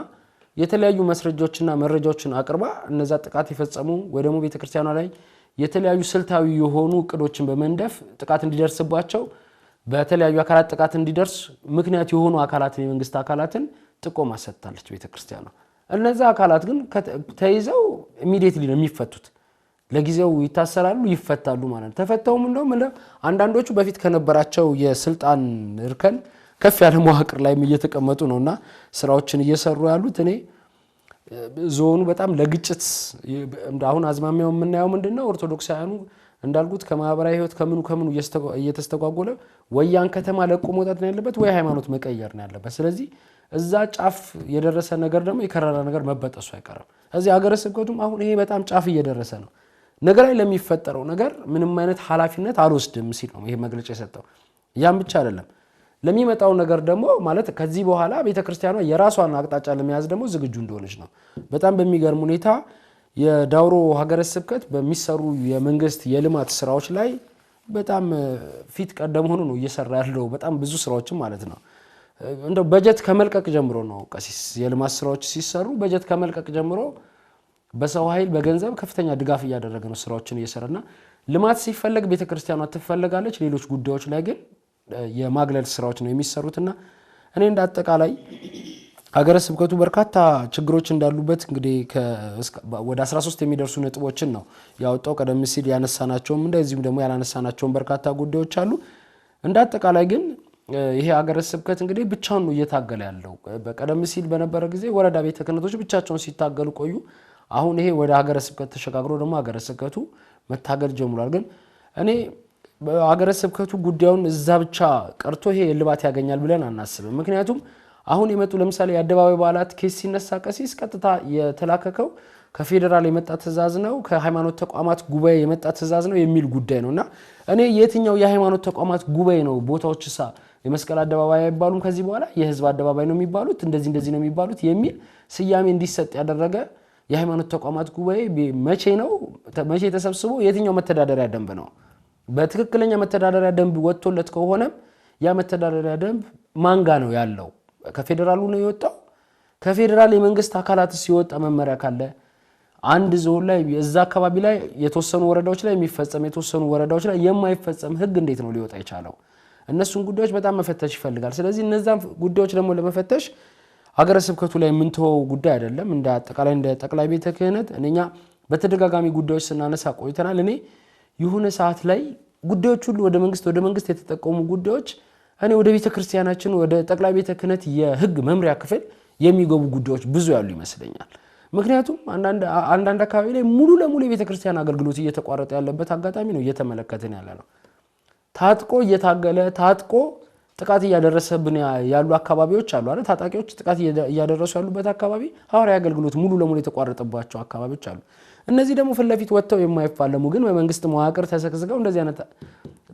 የተለያዩ መስረጃዎችና መረጃዎችን አቅርባ እነዛ ጥቃት የፈጸሙ ወይ ደግሞ ቤተክርስቲያኗ ላይ የተለያዩ ስልታዊ የሆኑ እቅዶችን በመንደፍ ጥቃት እንዲደርስባቸው በተለያዩ አካላት ጥቃት እንዲደርስ ምክንያት የሆኑ አካላትን የመንግስት አካላትን ጥቆማ ሰጥታለች ቤተክርስቲያኗ። እነዛ አካላት ግን ተይዘው ኢሚዲየትሊ ነው የሚፈቱት። ለጊዜው ይታሰራሉ፣ ይፈታሉ ማለት ነው። ተፈተውም እንደውም አንዳንዶቹ በፊት ከነበራቸው የስልጣን እርከን ከፍ ያለ መዋቅር ላይ እየተቀመጡ ነውና ስራዎችን እየሰሩ ያሉት። እኔ ዞኑ በጣም ለግጭት አሁን አዝማሚያው የምናየው ምንድነው? ኦርቶዶክሳውያኑ እንዳልኩት ከማህበራዊ ህይወት ከምኑ እየተስተጓጎለ ወያን ከተማ ለቆ መውጣት ነው ያለበት ወይ ሃይማኖት መቀየር ነው ያለበት። ስለዚህ እዛ ጫፍ የደረሰ ነገር ደግሞ የከረራ ነገር መበጠሱ አይቀርም። እዚህ ሀገረ ስብከቱም አሁን ይሄ በጣም ጫፍ እየደረሰ ነው። ነገር ላይ ለሚፈጠረው ነገር ምንም አይነት ኃላፊነት አልወስድም ሲል ነው ይሄ መግለጫ የሰጠው። ያም ብቻ አይደለም ለሚመጣው ነገር ደግሞ ማለት ከዚህ በኋላ ቤተክርስቲያኗ የራሷን አቅጣጫ ለመያዝ ደግሞ ዝግጁ እንደሆነች ነው። በጣም በሚገርም ሁኔታ የዳውሮ ሀገረ ስብከት በሚሰሩ የመንግስት የልማት ስራዎች ላይ በጣም ፊት ቀደም ሆኖ ነው እየሰራ ያለው በጣም ብዙ ስራዎችን ማለት ነው። እንደው በጀት ከመልቀቅ ጀምሮ ነው ቀሲስ የልማት ስራዎች ሲሰሩ በጀት ከመልቀቅ ጀምሮ በሰው ኃይል በገንዘብ ከፍተኛ ድጋፍ እያደረገ ነው ስራዎችን እየሰራና ልማት ሲፈለግ ቤተክርስቲያኗ ትፈልጋለች። ሌሎች ጉዳዮች ላይ ግን የማግለል ስራዎች ነው የሚሰሩትና እኔ እንደ አጠቃላይ ሀገረ ስብከቱ በርካታ ችግሮች እንዳሉበት እንግዲህ ወደ 13 የሚደርሱ ነጥቦችን ነው ያወጣው። ቀደም ሲል ያነሳናቸውም እንደዚሁም ደግሞ ያላነሳናቸውም በርካታ ጉዳዮች አሉ። እንደ አጠቃላይ ግን ይሄ ሀገረ ስብከት እንግዲህ ብቻውን ነው እየታገለ ያለው። በቀደም ሲል በነበረ ጊዜ ወረዳ ቤተ ክህነቶች ብቻቸውን ሲታገሉ ቆዩ። አሁን ይሄ ወደ ሀገረ ስብከት ተሸጋግሮ ደግሞ ሀገረ ስብከቱ መታገል ጀምሯል። ግን እኔ ሀገረ ስብከቱ ጉዳዩን እዛ ብቻ ቀርቶ ይሄ እልባት ያገኛል ብለን አናስብም። ምክንያቱም አሁን የመጡ ለምሳሌ የአደባባይ በዓላት ኬስ ሲነሳ ቀሲስ ቀጥታ የተላከከው ከፌዴራል የመጣ ትእዛዝ ነው ከሃይማኖት ተቋማት ጉባኤ የመጣ ትእዛዝ ነው የሚል ጉዳይ ነውና እኔ የትኛው የሃይማኖት ተቋማት ጉባኤ ነው ቦታዎችሳ የመስቀል አደባባይ አይባሉም ከዚህ በኋላ የህዝብ አደባባይ ነው የሚባሉት እንደዚህ ነው የሚባሉት የሚል ስያሜ እንዲሰጥ ያደረገ የሃይማኖት ተቋማት ጉባኤ መቼ ተሰብስቦ የትኛው መተዳደሪያ ደንብ ነው? በትክክለኛ መተዳደሪያ ደንብ ወጥቶለት ከሆነ ያ መተዳደሪያ ደንብ ማንጋ ነው ያለው? ከፌዴራሉ ነው የወጣው? ከፌዴራል የመንግስት አካላት ሲወጣ መመሪያ ካለ አንድ ዞን ላይ እዛ አካባቢ ላይ የተወሰኑ ወረዳዎች ላይ የሚፈጸም የተወሰኑ ወረዳዎች ላይ የማይፈጸም ህግ እንዴት ነው ሊወጣ የቻለው? እነሱን ጉዳዮች በጣም መፈተሽ ይፈልጋል። ስለዚህ እነዛን ጉዳዮች ደግሞ ለመፈተሽ ሀገረ ስብከቱ ላይ የምንተወው ጉዳይ አይደለም። እንደ አጠቃላይ እንደ ጠቅላይ ቤተ ክህነት እኛ በተደጋጋሚ ጉዳዮች ስናነሳ ቆይተናል። እኔ የሆነ ሰዓት ላይ ጉዳዮች ሁሉ ወደ መንግስት የተጠቀሙ ጉዳዮች እኔ ወደ ቤተ ክርስቲያናችን ወደ ጠቅላይ ቤተ ክህነት የህግ መምሪያ ክፍል የሚገቡ ጉዳዮች ብዙ ያሉ ይመስለኛል። ምክንያቱም አንዳንድ አካባቢ ላይ ሙሉ ለሙሉ የቤተ ክርስቲያን አገልግሎት እየተቋረጠ ያለበት አጋጣሚ ነው እየተመለከትን ያለ ነው። ታጥቆ እየታገለ ታጥቆ ጥቃት እያደረሰብን ያሉ አካባቢዎች አሉ አይደል? ታጣቂዎች ጥቃት እያደረሱ ያሉበት አካባቢ ሐዋርያዊ አገልግሎት ሙሉ ለሙሉ የተቋረጠባቸው አካባቢዎች አሉ። እነዚህ ደግሞ ፊት ለፊት ወጥተው የማይፋለሙ ግን በመንግስት መዋቅር ተሰግስገው እንደዚህ አይነት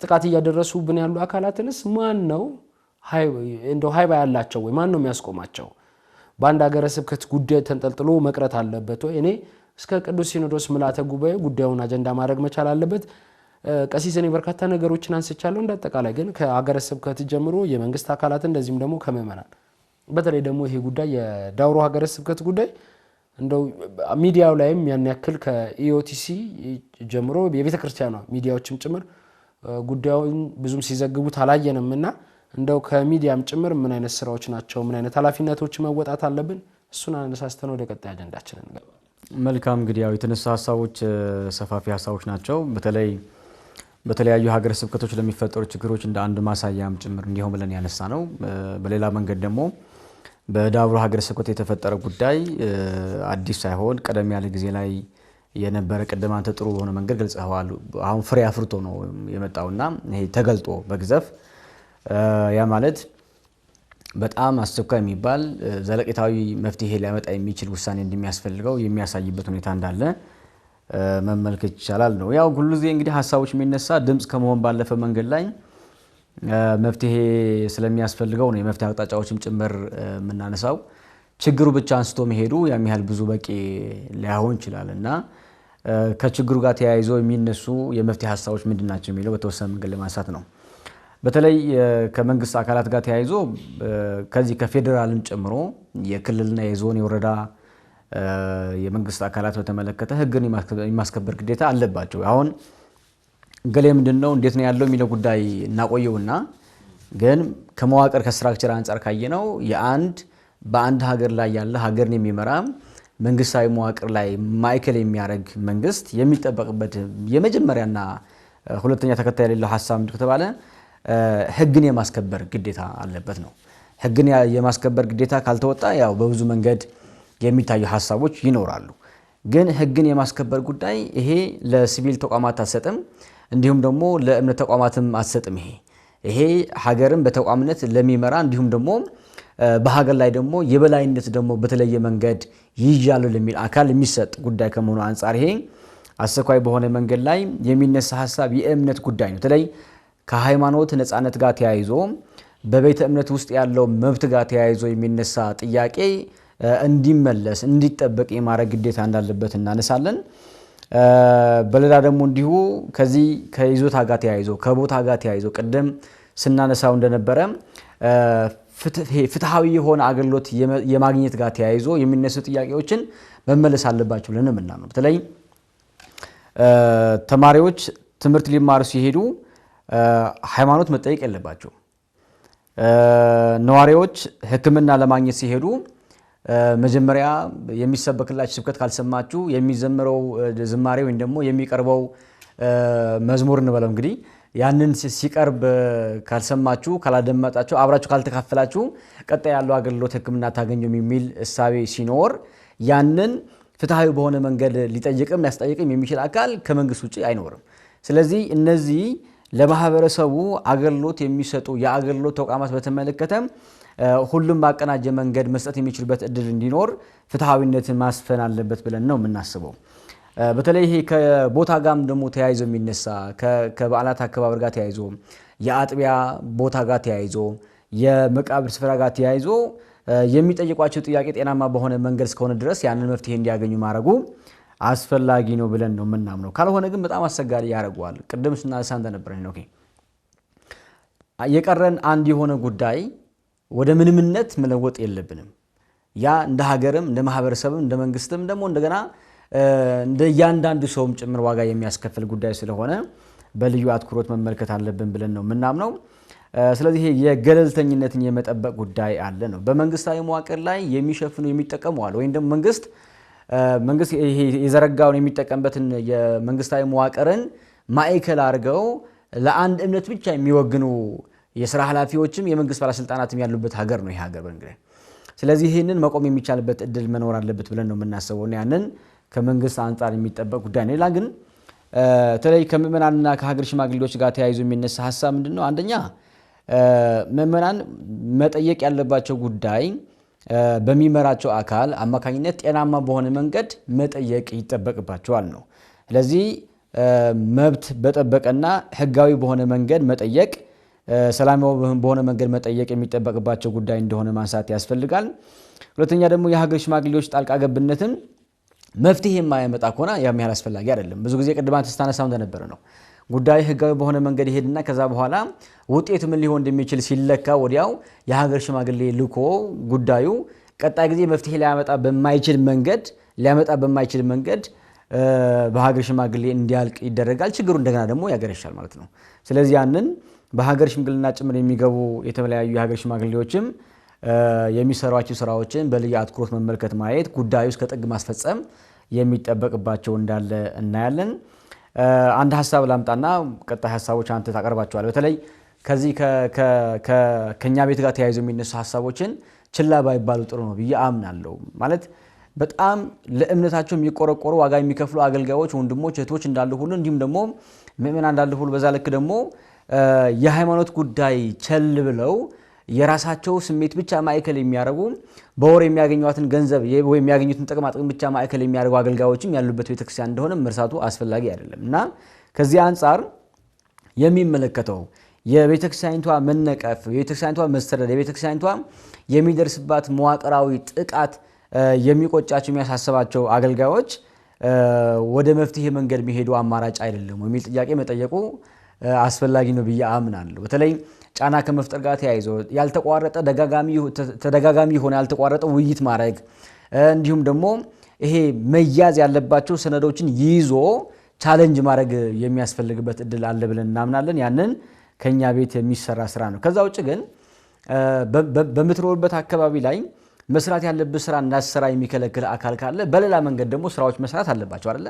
ጥቃት እያደረሱብን ያሉ አካላትንስ ማን ነው እንደው ሃይባ ያላቸው ወይ ማን ነው የሚያስቆማቸው? በአንድ ሀገረ ስብከት ጉዳይ ተንጠልጥሎ መቅረት አለበት ወይ? እኔ እስከ ቅዱስ ሲኖዶስ ምልዓተ ጉባኤ ጉዳዩን አጀንዳ ማድረግ መቻል አለበት። ቀሲስ እኔ በርካታ ነገሮችን አንስቻለሁ። እንደ አጠቃላይ ግን ከሀገረ ስብከት ጀምሮ የመንግስት አካላት እንደዚህም ደግሞ ከምዕመናን በተለይ ደግሞ ይሄ ጉዳይ የዳውሮ ሀገረ ስብከት ጉዳይ እንደው ሚዲያው ላይም ያን ያክል ከኢኦቲሲ ጀምሮ የቤተ ክርስቲያኗ ሚዲያዎችም ጭምር ጉዳዩን ብዙም ሲዘግቡት አላየንምና እንደው ከሚዲያም ጭምር ምን አይነት ስራዎች ናቸው ምን አይነት ኃላፊነቶች መወጣት አለብን እሱን አነሳስተን ወደ ቀጣይ አጀንዳችን እንገባ። መልካም እንግዲህ ያው የተነሱ ሐሳቦች ሰፋፊ ሐሳቦች ናቸው። በተለያዩ ሀገረ ስብከቶች ለሚፈጠሩ ችግሮች እንደ አንድ ማሳያም ጭምር እንዲሆን ብለን ያነሳ ነው። በሌላ መንገድ ደግሞ በዳውሮ ሀገረ ስብከት የተፈጠረ ጉዳይ አዲስ ሳይሆን ቀደም ያለ ጊዜ ላይ የነበረ ቀደም አንተ ጥሩ በሆነ መንገድ ገልጸዋል። አሁን ፍሬ አፍርቶ ነው የመጣውና ይሄ ተገልጦ በግዘፍ ያ ማለት በጣም አስቸኳይ የሚባል ዘለቄታዊ መፍትሄ ሊያመጣ የሚችል ውሳኔ እንደሚያስፈልገው የሚያሳይበት ሁኔታ እንዳለ መመልከት ይቻላል ነው። ያው ሁሉ ጊዜ እንግዲህ ሐሳቦች የሚነሳ ድምጽ ከመሆን ባለፈ መንገድ ላይ መፍትሄ ስለሚያስፈልገው ነው የመፍትሄ አቅጣጫዎችም ጭምር የምናነሳው። ችግሩ ብቻ አንስቶ መሄዱ ያም ያህል ብዙ በቂ ሊሆን ይችላልና ከችግሩ ጋር ተያይዞ የሚነሱ የመፍትሄ ሐሳቦች ምንድናቸው የሚለው በተወሰነ መንገድ ለማንሳት ነው። በተለይ ከመንግስት አካላት ጋር ተያይዞ ከዚህ ከፌዴራልም ጨምሮ የክልልና የዞን የወረዳ የመንግስት አካላት በተመለከተ ህግን የማስከበር ግዴታ አለባቸው። አሁን ገሌ ምንድነው እንዴት ነው ያለው የሚለው ጉዳይ እናቆየውና ግን ከመዋቅር ከስትራክቸር አንፃር ካየነው በአንድ ሀገር ላይ ያለ ሀገርን የሚመራ መንግስታዊ መዋቅር ላይ ማዕከል የሚያደርግ መንግስት የሚጠበቅበት የመጀመሪያና ሁለተኛ ተከታይ የሌለው ሐሳብ ምንድነው ከተባለ ህግን የማስከበር ግዴታ አለበት ነው። ህግን የማስከበር ግዴታ ካልተወጣ ያው በብዙ መንገድ የሚታዩ ሐሳቦች ይኖራሉ። ግን ህግን የማስከበር ጉዳይ ይሄ ለሲቪል ተቋማት አሰጥም እንዲሁም ደግሞ ለእምነት ተቋማትም አሰጥም። ይሄ ሀገርን በተቋምነት ለሚመራ እንዲሁም ደግሞ በሀገር ላይ ደግሞ የበላይነት ደግሞ በተለየ መንገድ ይያሉ ለሚል አካል የሚሰጥ ጉዳይ ከመሆኑ አንፃር ይሄ አስቸኳይ በሆነ መንገድ ላይ የሚነሳ ሀሳብ የእምነት ጉዳይ ነው። በተለይ ከሃይማኖት ነጻነት ጋር ተያይዞ በቤተ እምነት ውስጥ ያለው መብት ጋር ተያይዞ የሚነሳ ጥያቄ እንዲመለስ እንዲጠበቅ የማድረግ ግዴታ እንዳለበት እናነሳለን። በሌላ ደግሞ እንዲሁ ከዚህ ከይዞታ ጋር ተያይዞ ከቦታ ጋር ተያይዞ ቅድም ስናነሳው እንደነበረ ፍትሃዊ የሆነ አገልግሎት የማግኘት ጋር ተያይዞ የሚነሱ ጥያቄዎችን መመለስ አለባቸው ብለን የምናምነው። በተለይ ተማሪዎች ትምህርት ሊማሩ ሲሄዱ ሃይማኖት መጠየቅ የለባቸው። ነዋሪዎች ሕክምና ለማግኘት ሲሄዱ መጀመሪያ የሚሰበክላችሁ ስብከት ካልሰማችሁ የሚዘምረው ዝማሬ ወይም ደግሞ የሚቀርበው መዝሙር እንበለው እንግዲህ ያንን ሲቀርብ ካልሰማችሁ ካላደመጣችሁ አብራችሁ ካልተካፈላችሁ ቀጣይ ያለው አገልግሎት ሕክምና ታገኙም የሚል እሳቤ ሲኖር ያንን ፍትሃዊ በሆነ መንገድ ሊጠይቅም ሊያስጠይቅም የሚችል አካል ከመንግስት ውጪ አይኖርም። ስለዚህ እነዚህ ለማህበረሰቡ አገልግሎት የሚሰጡ የአገልግሎት ተቋማት በተመለከተ ሁሉም ባቀናጀ መንገድ መስጠት የሚችልበት እድል እንዲኖር ፍትሃዊነትን ማስፈን አለበት ብለን ነው የምናስበው። በተለይ ይሄ ከቦታ ጋርም ደግሞ ተያይዞ የሚነሳ ከበዓላት አከባበር ጋር ተያይዞ የአጥቢያ ቦታ ጋር ተያይዞ የመቃብር ስፍራ ጋር ተያይዞ የሚጠይቋቸው ጥያቄ ጤናማ በሆነ መንገድ እስከሆነ ድረስ ያንን መፍትሄ እንዲያገኙ ማድረጉ አስፈላጊ ነው ብለን ነው የምናምነው። ካልሆነ ግን በጣም አስቸጋሪ ያደርገዋል። ቅድም ስናነሳ እንደነበረን ነው የቀረን አንድ የሆነ ጉዳይ ወደ ምንምነት መለወጥ የለብንም። ያ እንደ ሀገርም እንደ ማህበረሰብም እንደ መንግስትም ደግሞ እንደገና እንደ እያንዳንዱ ሰውም ጭምር ዋጋ የሚያስከፍል ጉዳይ ስለሆነ በልዩ አትኩሮት መመልከት አለብን ብለን ነው የምናምነው። ስለዚህ ይሄ የገለልተኝነትን የመጠበቅ ጉዳይ አለ ነው። በመንግስታዊ መዋቅር ላይ የሚሸፍኑ የሚጠቀሙ አለ ወይም ደግሞ መንግስት ይሄ የዘረጋውን የሚጠቀምበትን የመንግስታዊ መዋቅርን ማዕከል አድርገው ለአንድ እምነት ብቻ የሚወግኑ የሥራ ኃላፊዎችም የመንግስት ባለስልጣናትም ያሉበት ሀገር ነው ይሄ ሀገር በእንግዲህ። ስለዚህ ይህንን መቆም የሚቻልበት እድል መኖር አለበት ብለን ነው የምናስበው እና ያንን ከመንግስት አንጻር የሚጠበቅ ጉዳይ ነው። ሌላ ግን በተለይ ከምእመናንና ከሀገር ሽማግሌዎች ጋር ተያይዞ የሚነሳ ሀሳብ ምንድን ነው? አንደኛ ምእመናን መጠየቅ ያለባቸው ጉዳይ በሚመራቸው አካል አማካኝነት ጤናማ በሆነ መንገድ መጠየቅ ይጠበቅባቸዋል ነው። ስለዚህ መብት በጠበቀና ህጋዊ በሆነ መንገድ መጠየቅ፣ ሰላማዊ በሆነ መንገድ መጠየቅ የሚጠበቅባቸው ጉዳይ እንደሆነ ማንሳት ያስፈልጋል። ሁለተኛ ደግሞ የሀገር ሽማግሌዎች ጣልቃ ገብነትን መፍትሄ የማያመጣ ከሆነ ያም ያህል አስፈላጊ አይደለም። ብዙ ጊዜ ቅድማት ስታነሳው እንደነበረ ነው ጉዳይ ህጋዊ በሆነ መንገድ ይሄድና ከዛ በኋላ ውጤቱ ምን ሊሆን እንደሚችል ሲለካ ወዲያው የሀገር ሽማግሌ ልኮ ጉዳዩ ቀጣይ ጊዜ መፍትሄ ሊያመጣ በማይችል መንገድ በሀገር ሽማግሌ እንዲያልቅ ይደረጋል። ችግሩ እንደገና ደግሞ ያገረሻል ማለት ነው። ስለዚህ ያንን በሀገር ሽምግልና ጭምር የሚገቡ የተለያዩ የሀገር ሽማግሌዎችም የሚሰሯቸው ስራዎችን በልዩ አትኩሮት መመልከት፣ ማየት፣ ጉዳዩ እስከ ጥግ ማስፈጸም የሚጠበቅባቸው እንዳለ እናያለን። አንድ ሀሳብ ላምጣና ቀጣይ ሀሳቦች አንተ ታቀርባቸዋለህ። በተለይ ከዚህ ከኛ ቤት ጋር ተያይዞ የሚነሱ ሀሳቦችን ችላ ባይባሉ ጥሩ ነው ብዬ አምናለሁ። ማለት በጣም ለእምነታቸው የሚቆረቆሩ ዋጋ የሚከፍሉ አገልጋዮች፣ ወንድሞች፣ እህቶች እንዳሉ ሁሉ እንዲሁም ደግሞ ምእመናን እንዳሉ ሁሉ በዛ ልክ ደግሞ የሃይማኖት ጉዳይ ቸል ብለው የራሳቸው ስሜት ብቻ ማዕከል የሚያደርጉ በወር የሚያገኙትን ገንዘብ ወይ የሚያገኙትን ጥቅማ ጥቅም ብቻ ማዕከል የሚያደርጉ አገልጋዮችም ያሉበት ቤተክርስቲያን እንደሆነ መርሳቱ አስፈላጊ አይደለም እና ከዚህ አንጻር የሚመለከተው የቤተክርስቲያኒቷ መነቀፍ፣ የቤተክርስቲያኒቷ መሰደድ፣ የቤተክርስቲያኒቷ የሚደርስባት መዋቅራዊ ጥቃት የሚቆጫቸው የሚያሳስባቸው አገልጋዮች ወደ መፍትሄ መንገድ የሚሄዱ አማራጭ አይደለም የሚል ጥያቄ መጠየቁ አስፈላጊ ነው ብዬ አምናለሁ። በተለይ ጫና ከመፍጠር ጋር ተያይዞ ያልተቋረጠ ተደጋጋሚ የሆነ ያልተቋረጠ ውይይት ማድረግ እንዲሁም ደግሞ ይሄ መያዝ ያለባቸው ሰነዶችን ይዞ ቻሌንጅ ማድረግ የሚያስፈልግበት እድል አለ ብለን እናምናለን። ያንን ከኛ ቤት የሚሰራ ስራ ነው። ከዛ ውጭ ግን በምትኖርበት አካባቢ ላይ መስራት ያለበት ስራ እንዳሰራ የሚከለክል አካል ካለ በሌላ መንገድ ደግሞ ስራዎች መስራት አለባቸው አይደለ?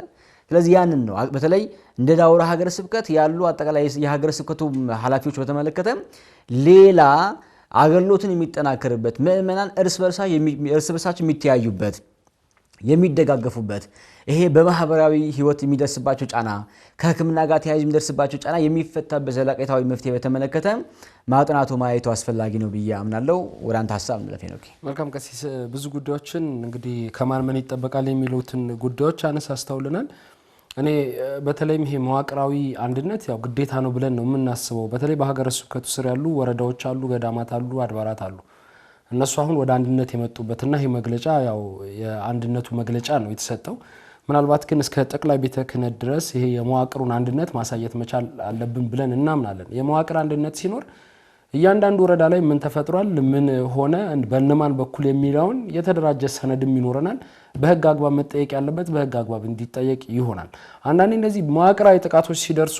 ስለዚህ ያንን ነው በተለይ እንደ ዳውራ ሀገረ ስብከት ያሉ አጠቃላይ የሀገረ ስብከቱ ኃላፊዎች በተመለከተ ሌላ አገልግሎትን የሚጠናከርበት ምእመናን እርስ በርሳቸው የሚተያዩበት የሚደጋገፉበት ይሄ በማህበራዊ ህይወት የሚደርስባቸው ጫና ከሕክምና ጋር ተያይዞ የሚደርስባቸው ጫና የሚፈታበት ዘላቂታዊ መፍትሄ በተመለከተ ማጥናቱ ማየቱ አስፈላጊ ነው ብዬ አምናለሁ። ወደ አንተ ሀሳብ እንለፍ ነው። መልካም ቀሲስ፣ ብዙ ጉዳዮችን እንግዲህ ከማን ምን ይጠበቃል የሚሉትን ጉዳዮች አነሳስተውልናል። እኔ በተለይም ይሄ መዋቅራዊ አንድነት ያው ግዴታ ነው ብለን ነው የምናስበው። በተለይ በሀገረ ስብከቱ ስር ያሉ ወረዳዎች አሉ፣ ገዳማት አሉ፣ አድባራት አሉ። እነሱ አሁን ወደ አንድነት የመጡበትና ይሄ መግለጫ ያው የአንድነቱ መግለጫ ነው የተሰጠው። ምናልባት ግን እስከ ጠቅላይ ቤተ ክህነት ድረስ ይሄ የመዋቅሩን አንድነት ማሳየት መቻል አለብን ብለን እናምናለን። የመዋቅር አንድነት ሲኖር እያንዳንዱ ወረዳ ላይ ምን ተፈጥሯል፣ ምን ሆነ፣ በእነማን በኩል የሚለውን የተደራጀ ሰነድም ይኖረናል። በህግ አግባብ መጠየቅ ያለበት በህግ አግባብ እንዲጠየቅ ይሆናል። አንዳንዴ እነዚህ መዋቅራዊ ጥቃቶች ሲደርሱ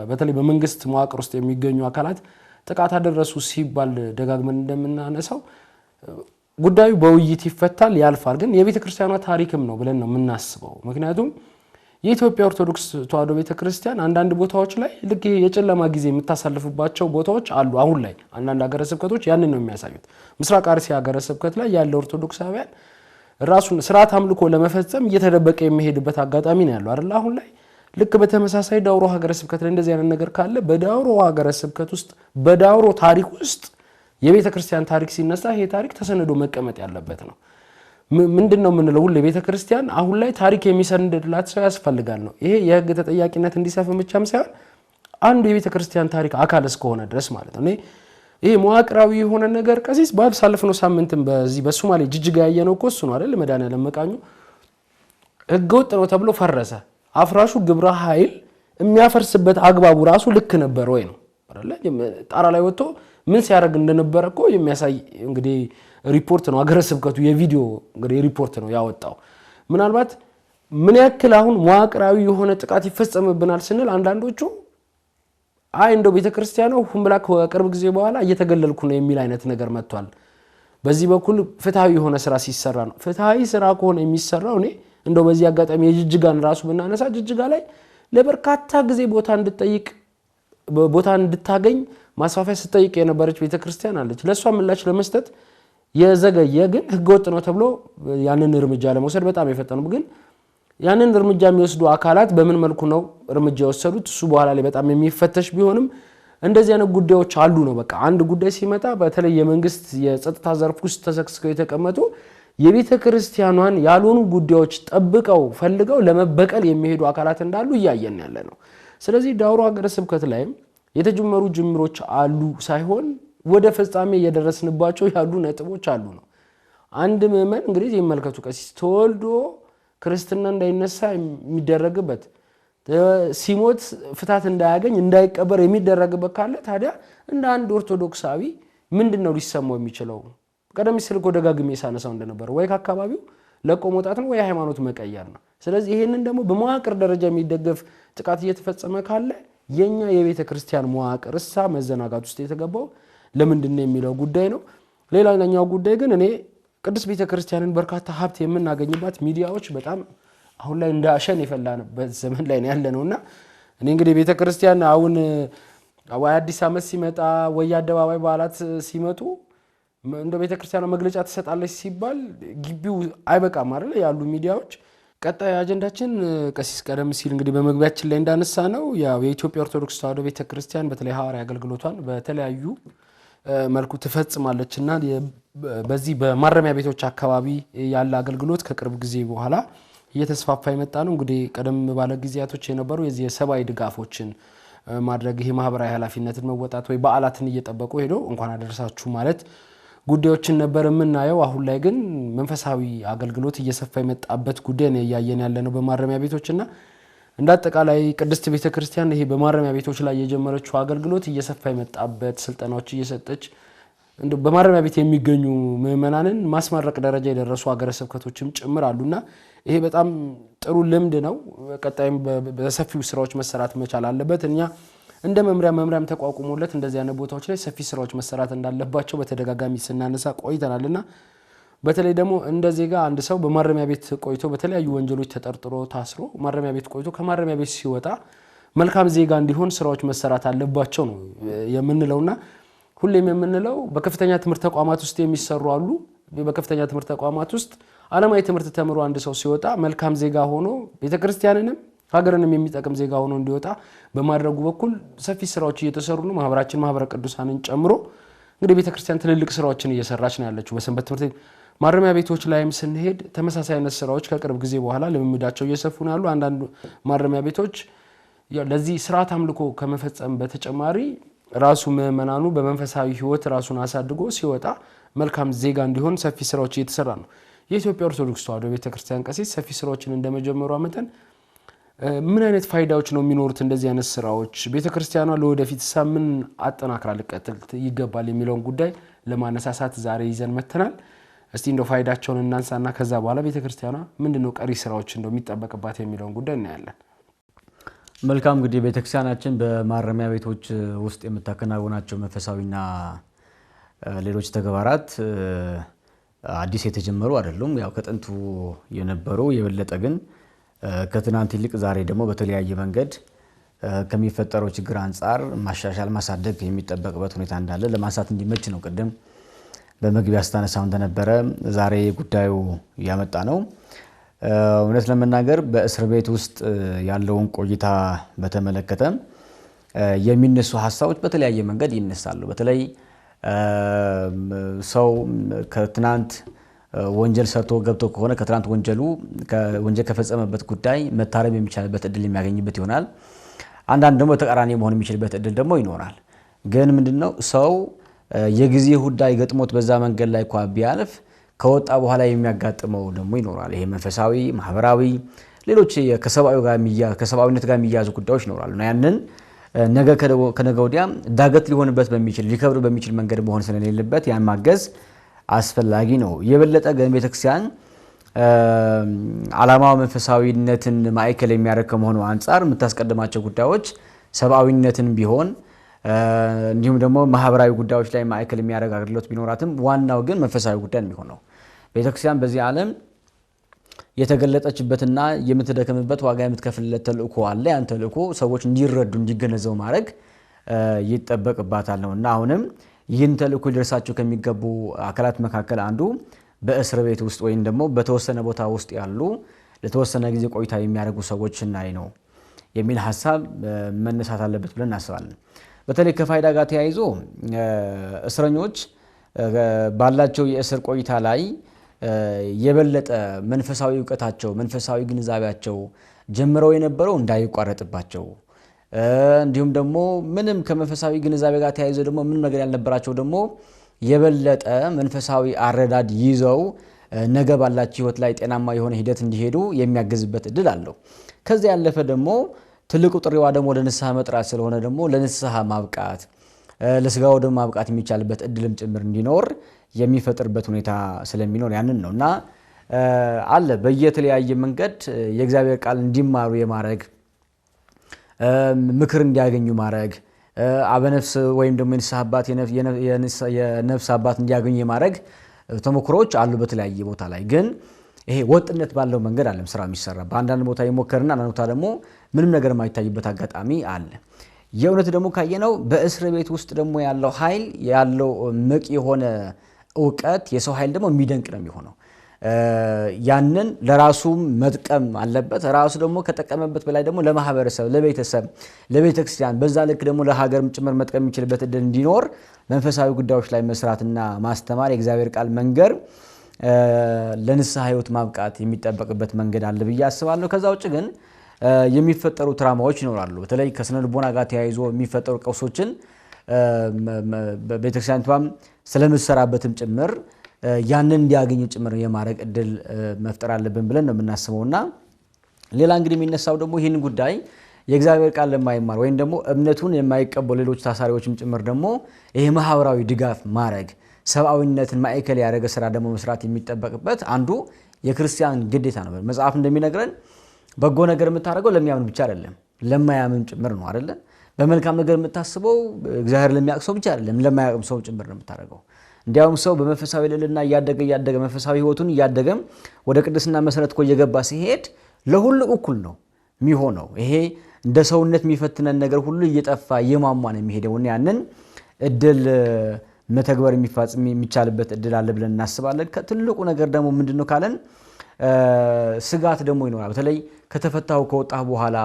በተለይ በመንግስት መዋቅር ውስጥ የሚገኙ አካላት ጥቃት አደረሱ ሲባል ደጋግመን እንደምናነሳው ጉዳዩ በውይይት ይፈታል፣ ያልፋል። ግን የቤተ ክርስቲያኗ ታሪክም ነው ብለን ነው የምናስበው። ምክንያቱም የኢትዮጵያ ኦርቶዶክስ ተዋሕዶ ቤተክርስቲያን አንዳንድ ቦታዎች ላይ ልክ የጨለማ ጊዜ የምታሳልፍባቸው ቦታዎች አሉ። አሁን ላይ አንዳንድ ሀገረ ስብከቶች ያንን ነው የሚያሳዩት። ምስራቅ አርሲ ሀገረ ስብከት ላይ ያለ ኦርቶዶክሳውያን ራሱን ስርዓት አምልኮ ለመፈጸም እየተደበቀ የሚሄድበት አጋጣሚ ነው ያለው አይደል? አሁን ላይ ልክ በተመሳሳይ ዳውሮ ሀገረ ስብከት ላይ እንደዚህ አይነት ነገር ካለ በዳውሮ ሀገረ ስብከት ውስጥ በዳውሮ ታሪክ ውስጥ የቤተ ክርስቲያን ታሪክ ሲነሳ ይሄ ታሪክ ተሰንዶ መቀመጥ ያለበት ነው። ምንድነው የምንለው? ሁሉ የቤተ ክርስቲያን አሁን ላይ ታሪክ የሚሰንድላት ሰው ያስፈልጋል ነው። ይሄ የህግ ተጠያቂነት እንዲሰፍን ብቻም ሳይሆን አንዱ የቤተ ክርስቲያን ታሪክ አካል እስከሆነ ድረስ ማለት ነው። ይሄ መዋቅራዊ የሆነ ነገር ቀሲስ ባሳለፍነው ሳምንትም በዚህ በሶማሌ ጅጅጋ ያየነው እኮ እሱ ነው አይደል? መድኃኔዓለም መቃኙ ህገወጥ ነው ተብሎ ፈረሰ። አፍራሹ ግብረ ኃይል የሚያፈርስበት አግባቡ ራሱ ልክ ነበር ወይ ነው አይደል? ጣራ ላይ ወጥቶ ምን ሲያደርግ እንደነበረ እኮ የሚያሳይ እንግዲህ ሪፖርት ነው። ሀገረ ስብከቱ የቪዲዮ እንግዲህ ሪፖርት ነው ያወጣው። ምናልባት ምን ያክል አሁን መዋቅራዊ የሆነ ጥቃት ይፈጸምብናል ስንል አንዳንዶቹ እንደው ቤተክርስቲያኑ ሁምብላ ከቅርብ ጊዜ በኋላ እየተገለልኩ ነው የሚል አይነት ነገር መጥቷል። በዚህ በኩል ፍትሃዊ የሆነ ስራ ሲሰራ ነው። ፍትሃዊ ስራ ከሆነ የሚሰራው እንደው በዚህ አጋጣሚ የጅጅጋን ራሱ ብናነሳ ጅጅጋ ላይ ለበርካታ ጊዜ ቦታ እንድታገኝ ማስፋፊያ ስትጠይቅ የነበረች ቤተክርስቲያን አለች። ለሷ ምላሽ ለመስጠት የዘገየ ግን ህገወጥ ነው ተብሎ ያንን እርምጃ ለመውሰድ በጣም የፈጠኑ ግን ያንን እርምጃ የሚወስዱ አካላት በምን መልኩ ነው እርምጃ የወሰዱት? እሱ በኋላ ላይ በጣም የሚፈተሽ ቢሆንም እንደዚህ አይነት ጉዳዮች አሉ ነው። በቃ አንድ ጉዳይ ሲመጣ በተለይ የመንግስት የጸጥታ ዘርፍ ውስጥ ተሰክስከው የተቀመጡ የቤተ ክርስቲያኗን ያልሆኑ ጉዳዮች ጠብቀው ፈልገው ለመበቀል የሚሄዱ አካላት እንዳሉ እያየን ያለ ነው። ስለዚህ ዳውሮ ሀገረ ስብከት ላይም የተጀመሩ ጅምሮች አሉ ሳይሆን ወደ ፍጻሜ እየደረስንባቸው ያሉ ነጥቦች አሉ ነው። አንድ ምዕመን እንግዲህ ይመልከቱ፣ ቀሲስ ተወልዶ ክርስትና እንዳይነሳ የሚደረግበት ሲሞት ፍታት እንዳያገኝ እንዳይቀበር የሚደረግበት ካለ ታዲያ እንደ አንድ ኦርቶዶክሳዊ ምንድነው ሊሰማው የሚችለው? ቀደም ሲል እኮ ደጋግሜ ሳነሳው እንደነበረ ወይ ከአካባቢው ለቆ መውጣት ነው ወይ ሃይማኖት መቀየር ነው። ስለዚህ ይሄንን ደግሞ በመዋቅር ደረጃ የሚደገፍ ጥቃት እየተፈጸመ ካለ የኛ የቤተ ክርስቲያን መዋቅር መዘናጋት ውስጥ የተገባው ለምንድነው የሚለው ጉዳይ ነው። ሌላኛው ጉዳይ ግን እኔ ቅዱስ ቤተ ክርስቲያንን በርካታ ሀብት የምናገኝባት ሚዲያዎች በጣም አሁን ላይ እንዳሸን የፈላንበት ዘመን ላይ ነው ያለነውና እኔ እንግዲህ ቤተ ክርስቲያን አሁን ወይ አዲስ ዓመት ሲመጣ ወይ አደባባይ በዓላት ሲመጡ እንደ ቤተ ክርስቲያኗ መግለጫ ትሰጣለች ሲባል ግቢው አይበቃም አይደል ያሉ ሚዲያዎች። ቀጣይ አጀንዳችን ቀሲስ ቀደም ሲል እንግዲህ በመግቢያችን ላይ እንዳነሳ ነው ያው የኢትዮጵያ ኦርቶዶክስ ተዋሕዶ ቤተ ክርስቲያን በተለይ ሐዋርያዊ አገልግሎቷን በተለያዩ መልኩ ትፈጽማለችና በዚህ በማረሚያ ቤቶች አካባቢ ያለ አገልግሎት ከቅርብ ጊዜ በኋላ እየተስፋፋ የመጣ ነው። እንግዲህ ቀደም ባለ ጊዜያቶች የነበሩ የዚህ የሰብአዊ ድጋፎችን ማድረግ ይሄ ማህበራዊ ኃላፊነትን መወጣት ወይ በዓላትን እየጠበቁ ሄዶ እንኳን አደረሳችሁ ማለት ጉዳዮችን ነበር የምናየው። አሁን ላይ ግን መንፈሳዊ አገልግሎት እየሰፋ የመጣበት ጉዳይ ነው ያያየን ያለነው በማረሚያ ቤቶችና እንዳጠቃላይ ቅድስት ቤተ ክርስቲያን ይሄ በማረሚያ ቤቶች ላይ የጀመረችው አገልግሎት እየሰፋ የመጣበት ስልጠናዎች እየሰጠች በማረሚያ ቤት የሚገኙ ምዕመናንን ማስመረቅ ደረጃ የደረሱ ሀገረ ስብከቶችም ጭምር አሉና ይሄ በጣም ጥሩ ልምድ ነው። ቀጣይም በሰፊው ስራዎች መሰራት መቻል አለበት። እኛ እንደ መምሪያም ተቋቁሞለት እንደዚህ አይነት ቦታዎች ላይ ሰፊ ስራዎች መሰራት እንዳለባቸው በተደጋጋሚ ስናነሳ ቆይተናልና በተለይ ደግሞ እንደ ዜጋ አንድ ሰው በማረሚያ ቤት ቆይቶ በተለያዩ ወንጀሎች ተጠርጥሮ ታስሮ ማረሚያ ቤት ቆይቶ ከማረሚያ ቤት ሲወጣ መልካም ዜጋ እንዲሆን ስራዎች መሰራት አለባቸው ነው የምንለውና ሁሌም የምንለው በከፍተኛ ትምህርት ተቋማት ውስጥ የሚሰሩ አሉ። በከፍተኛ ትምህርት ተቋማት ውስጥ ዓለማዊ ትምህርት ተምሮ አንድ ሰው ሲወጣ መልካም ዜጋ ሆኖ ቤተክርስቲያንንም ሀገርንም የሚጠቅም ዜጋ ሆኖ እንዲወጣ በማድረጉ በኩል ሰፊ ስራዎች እየተሰሩ ነው። ማህበራችን ማህበረ ቅዱሳንን ጨምሮ እንግዲህ ቤተክርስቲያን ትልልቅ ስራዎችን እየሰራች ነው ያለችው። በሰንበት ትምህርት ማረሚያ ቤቶች ላይም ስንሄድ ተመሳሳይ አይነት ስራዎች ከቅርብ ጊዜ በኋላ ልምምዳቸው እየሰፉ ነው ያሉ። አንዳንድ ማረሚያ ቤቶች ለዚህ ስርዓት አምልኮ ከመፈጸም በተጨማሪ ራሱ ምዕመናኑ በመንፈሳዊ ህይወት ራሱን አሳድጎ ሲወጣ መልካም ዜጋ እንዲሆን ሰፊ ስራዎች እየተሰራ ነው። የኢትዮጵያ ኦርቶዶክስ ተዋሕዶ ቤተክርስቲያን ቀሲስ ሰፊ ስራዎችን እንደመጀመሯ መጠን ምን አይነት ፋይዳዎች ነው የሚኖሩት እንደዚህ አይነት ስራዎች? ቤተክርስቲያኗ ለወደፊት ምን አጠናክራ ልቀጥል ይገባል የሚለውን ጉዳይ ለማነሳሳት ዛሬ ይዘን መተናል። እስቲ እንደው ፋይዳቸውን እናንሳና ከዛ በኋላ ቤተክርስቲያኗ ምንድነው ቀሪ ስራዎች እንደው የሚጠበቅባት የሚለውን ጉዳይ እናያለን። መልካም እንግዲህ ቤተክርስቲያናችን በማረሚያ ቤቶች ውስጥ የምታከናውናቸው መንፈሳዊና ሌሎች ተግባራት አዲስ የተጀመሩ አይደሉም። ያው ከጥንቱ የነበሩ የበለጠ ግን ከትናንት ይልቅ ዛሬ ደግሞ በተለያየ መንገድ ከሚፈጠረው ችግር አንፃር ማሻሻል ማሳደግ የሚጠበቅበት ሁኔታ እንዳለ ለማንሳት እንዲመች ነው። ቀደም በመግቢያ አስተነሳው እንደነበረ ዛሬ ጉዳዩ ያመጣ ነው። እውነት ለመናገር በእስር ቤት ውስጥ ያለውን ቆይታ በተመለከተ የሚነሱ ሀሳቦች በተለያየ መንገድ ይነሳሉ። በተለይ ሰው ከትናንት ወንጀል ሰርቶ ገብቶ ከሆነ ከትናንት ወንጀል ከፈጸመበት ጉዳይ መታረም የሚቻልበት እድል የሚያገኝበት ይሆናል። አንዳንድ ደግሞ ተቃራኒ መሆን የሚችልበት እድል ደግሞ ይኖራል። ግን ምንድነው ሰው የጊዜ ጉዳይ ገጥሞት በዛ መንገድ ላይ እንኳን ቢያልፍ ከወጣ በኋላ የሚያጋጥመው ደግሞ ይኖራል። ይሄ መንፈሳዊ፣ ማህበራዊ፣ ሌሎች ከሰብአዊነት ጋር የሚያዙ ጉዳዮች ይኖራሉ። እና ያንን ነገ ከነገ ወዲያ ዳገት ሊሆንበት በሚችል ሊከብር በሚችል መንገድ መሆን ስለሌለበት ያን ማገዝ አስፈላጊ ነው። የበለጠ ግን ቤተክርስቲያን ዓላማው መንፈሳዊነትን ማዕከል የሚያደርግ ከመሆኑ አንፃር የምታስቀድማቸው ጉዳዮች ሰብአዊነትን ቢሆን እንዲሁም ደግሞ ማህበራዊ ጉዳዮች ላይ ማዕከል የሚያደርግ አገልግሎት ቢኖራትም ዋናው ግን መንፈሳዊ ጉዳይ ነው የሚሆነው። ቤተክርስቲያን በዚህ ዓለም የተገለጠችበትና የምትደከምበት ዋጋ የምትከፍልለት ተልእኮ አለ። ያን ተልእኮ ሰዎች እንዲረዱ እንዲገነዘቡ ማድረግ ይጠበቅባታል ነውና አሁንም ይህን ተልእኮ ሊደርሳቸው ከሚገቡ አካላት መካከል አንዱ በእስር ቤት ውስጥ ወይም ደግሞ በተወሰነ ቦታ ውስጥ ያሉ ለተወሰነ ጊዜ ቆይታ የሚያደርጉ ሰዎችን ላይ ነው የሚል ሐሳብ መነሳት አለበት ብለን እናስባለን። በተለይ ከፋይዳ ጋር ተያይዞ እስረኞች ባላቸው የእስር ቆይታ ላይ የበለጠ መንፈሳዊ ዕውቀታቸው መንፈሳዊ ግንዛቤያቸው ጀምረው የነበረው እንዳይቋረጥባቸው እንዲሁም ደግሞ ምንም ከመንፈሳዊ ግንዛቤ ጋር ተያይዞ ደግሞ ምንም ነገር ያልነበራቸው ደግሞ የበለጠ መንፈሳዊ አረዳድ ይዘው ነገ ባላቸው ህይወት ላይ ጤናማ የሆነ ሂደት እንዲሄዱ የሚያግዝበት እድል አለው። ከዚያ ያለፈ ደግሞ ትልቁ ጥሪዋ ደግሞ ለንስሐ መጥራት ስለሆነ ደግሞ ለንስሐ ማብቃት ለስጋው ደግሞ ማብቃት የሚቻልበት እድልም ጭምር እንዲኖር የሚፈጥርበት ሁኔታ ስለሚኖር ያንን ነውና አለ በየተለያየ መንገድ የእግዚአብሔር ቃል እንዲማሩ የማድረግ ምክር እንዲያገኙ ማድረግ አበነፍስ ወይም ደግሞ የነፍስ አባት እንዲያገኙ የማድረግ ተሞክሮች አሉ በተለያየ ቦታ ላይ። ግን ይሄ ወጥነት ባለው መንገድ አለም ስራ የሚሰራ በአንዳንድ ቦታ ይሞከርና አንዳንድ ቦታ ደግሞ ምንም ነገር የማይታይበት አጋጣሚ አለ። የእውነት ደግሞ ካየነው በእስር ቤት ውስጥ ደግሞ ያለው ኃይል ያለው ምቅ የሆነ ዕውቀት የሰው ኃይል ደግሞ የሚደንቅ ነው የሚሆነው። ያንን ለራሱም መጥቀም አለበት። ራሱ ደግሞ ከጠቀመበት በላይ ደግሞ ለማህበረሰብ፣ ለቤተሰብ፣ ለቤተክርስቲያን በዛ ልክ ደግሞ ለሀገርም ጭምር መጥቀም የሚችልበት እድል እንዲኖር መንፈሳዊ ጉዳዮች ላይ መስራትና ማስተማር የእግዚአብሔር ቃል መንገር ለንስሐ ህይወት ማብቃት የሚጠበቅበት መንገድ አለ ብዬ አስባለሁ። ከዛ ውጭ ግን የሚፈጠሩ ትራማዎች ይኖራሉ። በተለይ ከስነ ልቦና ጋር ተያይዞ የሚፈጠሩ ቀውሶችን በቤተክርስቲያኗም ስለምትሰራበትም ጭምር ያንን እንዲያገኙ ጭምር የማድረግ እድል መፍጠር አለብን ብለን ነው የምናስበውና ሌላ እንግዲህ የሚነሳው ደግሞ ይህን ጉዳይ የእግዚአብሔር ቃል ለማይማር ወይም ደግሞ እምነቱን የማይቀበሉ ሌሎች ታሳሪዎችም ጭምር ደግሞ ይሄ ማህበራዊ ድጋፍ ማድረግ ሰብአዊነትን ማዕከል ያደረገ ስራ ደግሞ መስራት የሚጠበቅበት አንዱ የክርስቲያን ግዴታ ነው። መጽሐፍ እንደሚነግረን በጎ ነገር የምታደርገው ለሚያምን ብቻ አይደለም ለማያምን ጭምር ነው አይደለ? በመልካም ነገር የምታስበው እግዚአብሔር ለሚያውቅ ሰው ብቻ አይደለም ለማያውቅም ሰው ጭምር ነው የምታደርገው። እንዲያውም ሰው በመንፈሳዊ ልዕልና እያደገ መንፈሳዊ ህይወቱን እያደገ ወደ ቅድስና መሰረት እኮ እየገባ ሲሄድ ለሁሉ እኩል ነው የሚሆነው። ይሄ እንደ ሰውነት የሚፈትነን ነገር ሁሉ እየጠፋ እየማማ ነው የሚሄደው። ያንን እድል መተግበር የሚቻልበት እድል አለ ብለን እናስባለን። ትልቁ ነገር ደግሞ ምንድነው ካለን ስጋት ደግሞ ይኖራል። በተለይ ከተፈታው ከወጣህ በኋላ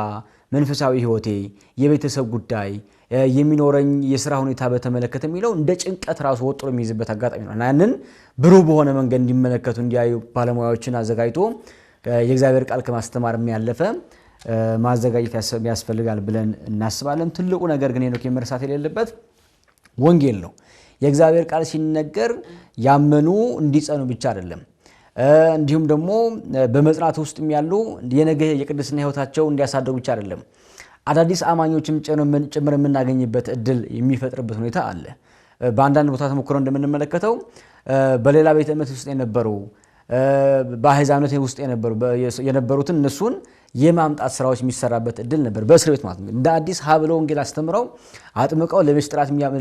መንፈሳዊ ህይወቴ፣ የቤተሰብ ጉዳይ፣ የሚኖረኝ የሥራ ሁኔታ በተመለከተ የሚለው እንደ ጭንቀት ራሱ ወጥሮ የሚይዝበት አጋጣሚ ነው እና ያንን ብሩህ በሆነ መንገድ እንዲመለከቱ እንዲያዩ ባለሙያዎችን አዘጋጅቶ የእግዚአብሔር ቃል ከማስተማር የሚያለፈ ማዘጋጀት ያስፈልጋል ብለን እናስባለን። ትልቁ ነገር ግን ሄኖክ የመርሳት የሌለበት ወንጌል ነው። የእግዚአብሔር ቃል ሲነገር ያመኑ እንዲጸኑ ብቻ አይደለም፣ እንዲሁም ደግሞ በመጽናት ውስጥ ያሉ የነገ የቅድስና ሕይወታቸው እንዲያሳድጉ ብቻ አይደለም፣ አዳዲስ አማኞችም ጭምር የምናገኝበት እድል የሚፈጥርበት ሁኔታ አለ። በአንዳንድ ቦታ ተሞክሮ እንደምንመለከተው በሌላ ቤተ እምነት ውስጥ የነበሩ በአሕዛብነት ውስጥ የነበሩትን እነሱን የማምጣት ስራዎች የሚሰራበት እድል ነበር። በእስር ቤት ማለት ነው። እንደ አዲስ ሀብለው ወንጌል አስተምረው አጥምቀው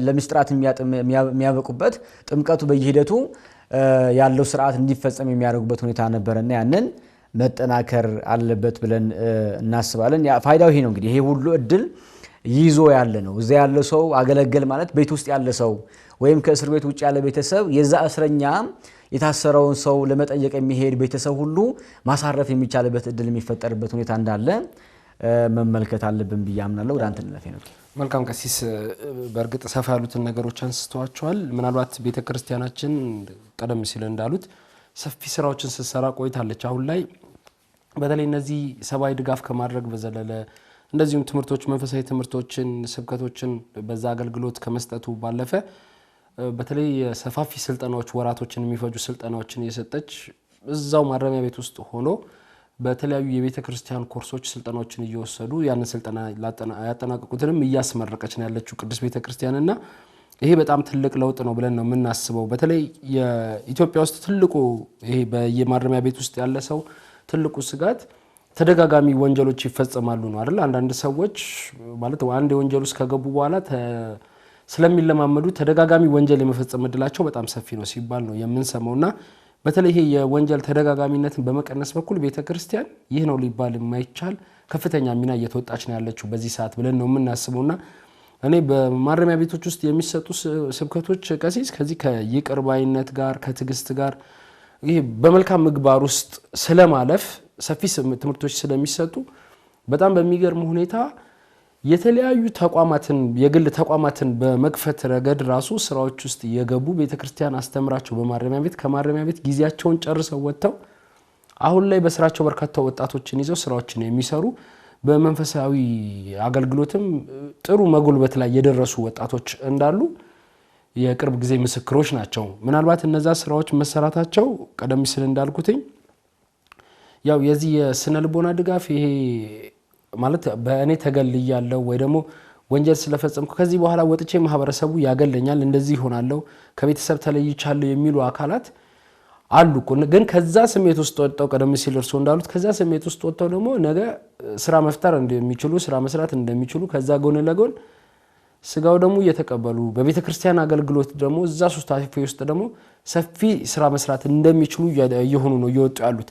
ለምስጢራት የሚያበቁበት ጥምቀቱ በየሂደቱ ያለው ስርዓት እንዲፈጸም የሚያደርጉበት ሁኔታ ነበርና ያንን መጠናከር አለበት ብለን እናስባለን። ፋይዳው ይሄ ነው። እንግዲህ ይሄ ሁሉ እድል ይዞ ያለ ነው። እዚያ ያለ ሰው አገለገል ማለት ቤት ውስጥ ያለ ሰው ወይም ከእስር ቤት ውጭ ያለ ቤተሰብ የዛ እስረኛ የታሰረውን ሰው ለመጠየቅ የሚሄድ ቤተሰብ ሁሉ ማሳረፍ የሚቻልበት እድል የሚፈጠርበት ሁኔታ እንዳለ መመልከት አለብን ብዬ አምናለሁ። ወደ አንተ እንለፍ ነው። መልካም ቀሲስ፣ በእርግጥ ሰፋ ያሉትን ነገሮች አንስተዋቸዋል። ምናልባት ቤተክርስቲያናችን ቀደም ሲል እንዳሉት ሰፊ ስራዎችን ስትሰራ ቆይታለች። አሁን ላይ በተለይ እነዚህ ሰብአዊ ድጋፍ ከማድረግ በዘለለ እንደዚሁም ትምህርቶች፣ መንፈሳዊ ትምህርቶችን፣ ስብከቶችን በዛ አገልግሎት ከመስጠቱ ባለፈ በተለይ ሰፋፊ ስልጠናዎች፣ ወራቶችን የሚፈጁ ስልጠናዎችን እየሰጠች እዛው ማረሚያ ቤት ውስጥ ሆኖ በተለያዩ የቤተ ክርስቲያን ኮርሶች ስልጠናዎችን እየወሰዱ ያንን ስልጠና ያጠናቀቁትንም እያስመረቀች ነው ያለችው ቅድስት ቤተ ክርስቲያንና ይሄ በጣም ትልቅ ለውጥ ነው ብለን ነው የምናስበው። በተለይ የኢትዮጵያ ውስጥ ትልቁ ይሄ በየማረሚያ ቤት ውስጥ ያለ ሰው ትልቁ ስጋት ተደጋጋሚ ወንጀሎች ይፈጸማሉ ነው አይደል? አንዳንድ ሰዎች ማለት አንድ የወንጀል ውስጥ ከገቡ በኋላ ስለሚለማመዱ ተደጋጋሚ ወንጀል የመፈጸም እድላቸው በጣም ሰፊ ነው ሲባል ነው የምንሰማውና በተለይ ይሄ የወንጀል ተደጋጋሚነትን በመቀነስ በኩል ቤተክርስቲያን ይህ ነው ሊባል የማይቻል ከፍተኛ ሚና እየተወጣች ነው ያለችው በዚህ ሰዓት ብለን ነው የምናስበውና እኔ በማረሚያ ቤቶች ውስጥ የሚሰጡ ስብከቶች ቀሲስ ከዚህ ከይቅር ባይነት ጋር ከትዕግስት ጋር ይሄ በመልካም ምግባር ውስጥ ስለማለፍ ሰፊ ትምህርቶች ስለሚሰጡ በጣም በሚገርም ሁኔታ የተለያዩ ተቋማትን የግል ተቋማትን በመክፈት ረገድ ራሱ ስራዎች ውስጥ የገቡ ቤተክርስቲያን አስተምራቸው በማረሚያ ቤት ከማረሚያ ቤት ጊዜያቸውን ጨርሰው ወጥተው አሁን ላይ በስራቸው በርካታ ወጣቶችን ይዘው ስራዎችን የሚሰሩ በመንፈሳዊ አገልግሎትም ጥሩ መጎልበት ላይ የደረሱ ወጣቶች እንዳሉ የቅርብ ጊዜ ምስክሮች ናቸው። ምናልባት እነዛ ስራዎች መሰራታቸው ቀደም ሲል እንዳልኩትኝ ያው የዚህ የስነ ልቦና ድጋፍ ይሄ ማለት በእኔ ተገልያለሁ ወይ ደግሞ ወንጀል ስለፈጸምኩ ከዚህ በኋላ ወጥቼ ማህበረሰቡ ያገለኛል እንደዚህ ይሆናለሁ ከቤተሰብ ተለይቻለሁ የሚሉ አካላት አሉ። ግን ከዛ ስሜት ውስጥ ወጥተው ቀደም ሲል እርሶ እንዳሉት ከዛ ስሜት ውስጥ ወጥተው ደግሞ ነገ ስራ መፍጠር እንደሚችሉ ስራ መስራት እንደሚችሉ ከዛ ጎን ለጎን ስጋው ደግሞ እየተቀበሉ በቤተክርስቲያን አገልግሎት ደግሞ እዛ ሱስታፊ ውስጥ ደግሞ ሰፊ ስራ መስራት እንደሚችሉ እየሆኑ ነው እየወጡ ያሉት።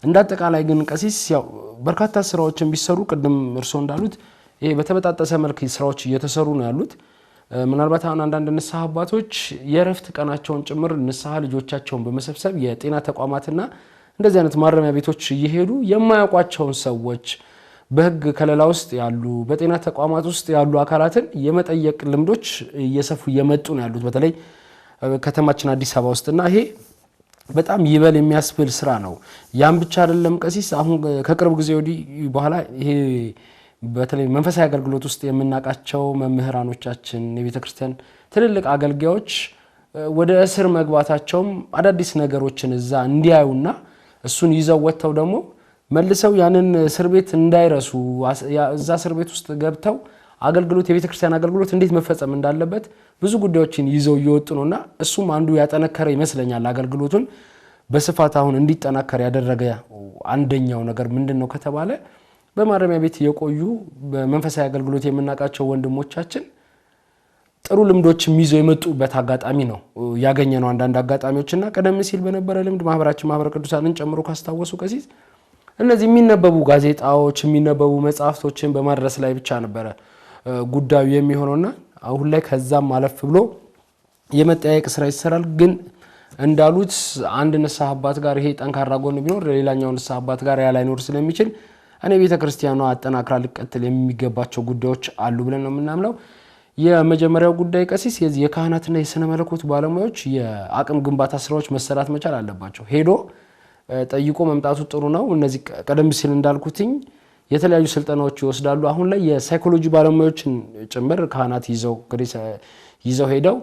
እንዳጠቃላይ ግን ቀሲስ ያው በርካታ ስራዎችን ቢሰሩ ቅድም እርሶ እንዳሉት ይሄ በተበጣጠሰ መልክ ስራዎች እየተሰሩ ነው ያሉት። ምናልባት አሁን አንዳንድ ንስሐ አባቶች የረፍት ቀናቸውን ጭምር ንስሐ ልጆቻቸውን በመሰብሰብ የጤና ተቋማትና እንደዚህ አይነት ማረሚያ ቤቶች እየሄዱ የማያውቋቸውን ሰዎች በህግ ከለላ ውስጥ ያሉ በጤና ተቋማት ውስጥ ያሉ አካላትን የመጠየቅ ልምዶች እየሰፉ እየመጡ ነው ያሉት በተለይ ከተማችን አዲስ አበባ ውስጥና ይሄ በጣም ይበል የሚያስብል ስራ ነው። ያን ብቻ አይደለም ቀሲስ አሁን ከቅርብ ጊዜ ወዲህ በኋላ ይሄ በተለይ መንፈሳዊ አገልግሎት ውስጥ የምናቃቸው መምህራኖቻችን የቤተክርስቲያን ትልልቅ አገልጋዮች ወደ እስር መግባታቸውም አዳዲስ ነገሮችን እዛ እንዲያዩና እሱን ይዘው ወጥተው ደግሞ መልሰው ያንን እስር ቤት እንዳይረሱ እዛ እስር ቤት ውስጥ ገብተው አገልግሎት የቤተክርስቲያን አገልግሎት እንዴት መፈጸም እንዳለበት ብዙ ጉዳዮችን ይዘው እየወጡ ነውና እሱም አንዱ ያጠነከረ ይመስለኛል አገልግሎቱን በስፋት አሁን እንዲጠናከር ያደረገ አንደኛው ነገር ምንድነው ከተባለ በማረሚያ ቤት የቆዩ በመንፈሳዊ አገልግሎት የምናቃቸው ወንድሞቻችን ጥሩ ልምዶችም ይዘው የመጡበት አጋጣሚ ነው ያገኘነው አንዳንድ አጋጣሚዎችና ቀደም ሲል በነበረ ልምድ ማህበራችን ማህበረ ቅዱሳንን ጨምሮ ካስታወሱ ቀሲስ እነዚህ የሚነበቡ ጋዜጣዎች የሚነበቡ መጽሐፍቶችን በማድረስ ላይ ብቻ ነበረ ጉዳዩ የሚሆነውና አሁን ላይ ከዛም አለፍ ብሎ የመጠያየቅ ስራ ይሰራል። ግን እንዳሉት አንድ ንስሐ አባት ጋር ይሄ ጠንካራ ጎን ቢኖር ሌላኛው ንስሐ አባት ጋር ያላይኖር ስለሚችል እኔ ቤተክርስቲያኗ አጠናክራ ልቀጥል የሚገባቸው ጉዳዮች አሉ ብለን ነው የምናምነው። የመጀመሪያው ጉዳይ ቀሲስ የዚህ የካህናትና የስነ መለኮት ባለሙያዎች የአቅም ግንባታ ስራዎች መሰራት መቻል አለባቸው። ሄዶ ጠይቆ መምጣቱ ጥሩ ነው። እነዚህ ቀደም ሲል እንዳልኩትኝ የተለያዩ ስልጠናዎች ይወስዳሉ። አሁን ላይ የሳይኮሎጂ ባለሙያዎችን ጭምር ካህናት ይዘው ሄደው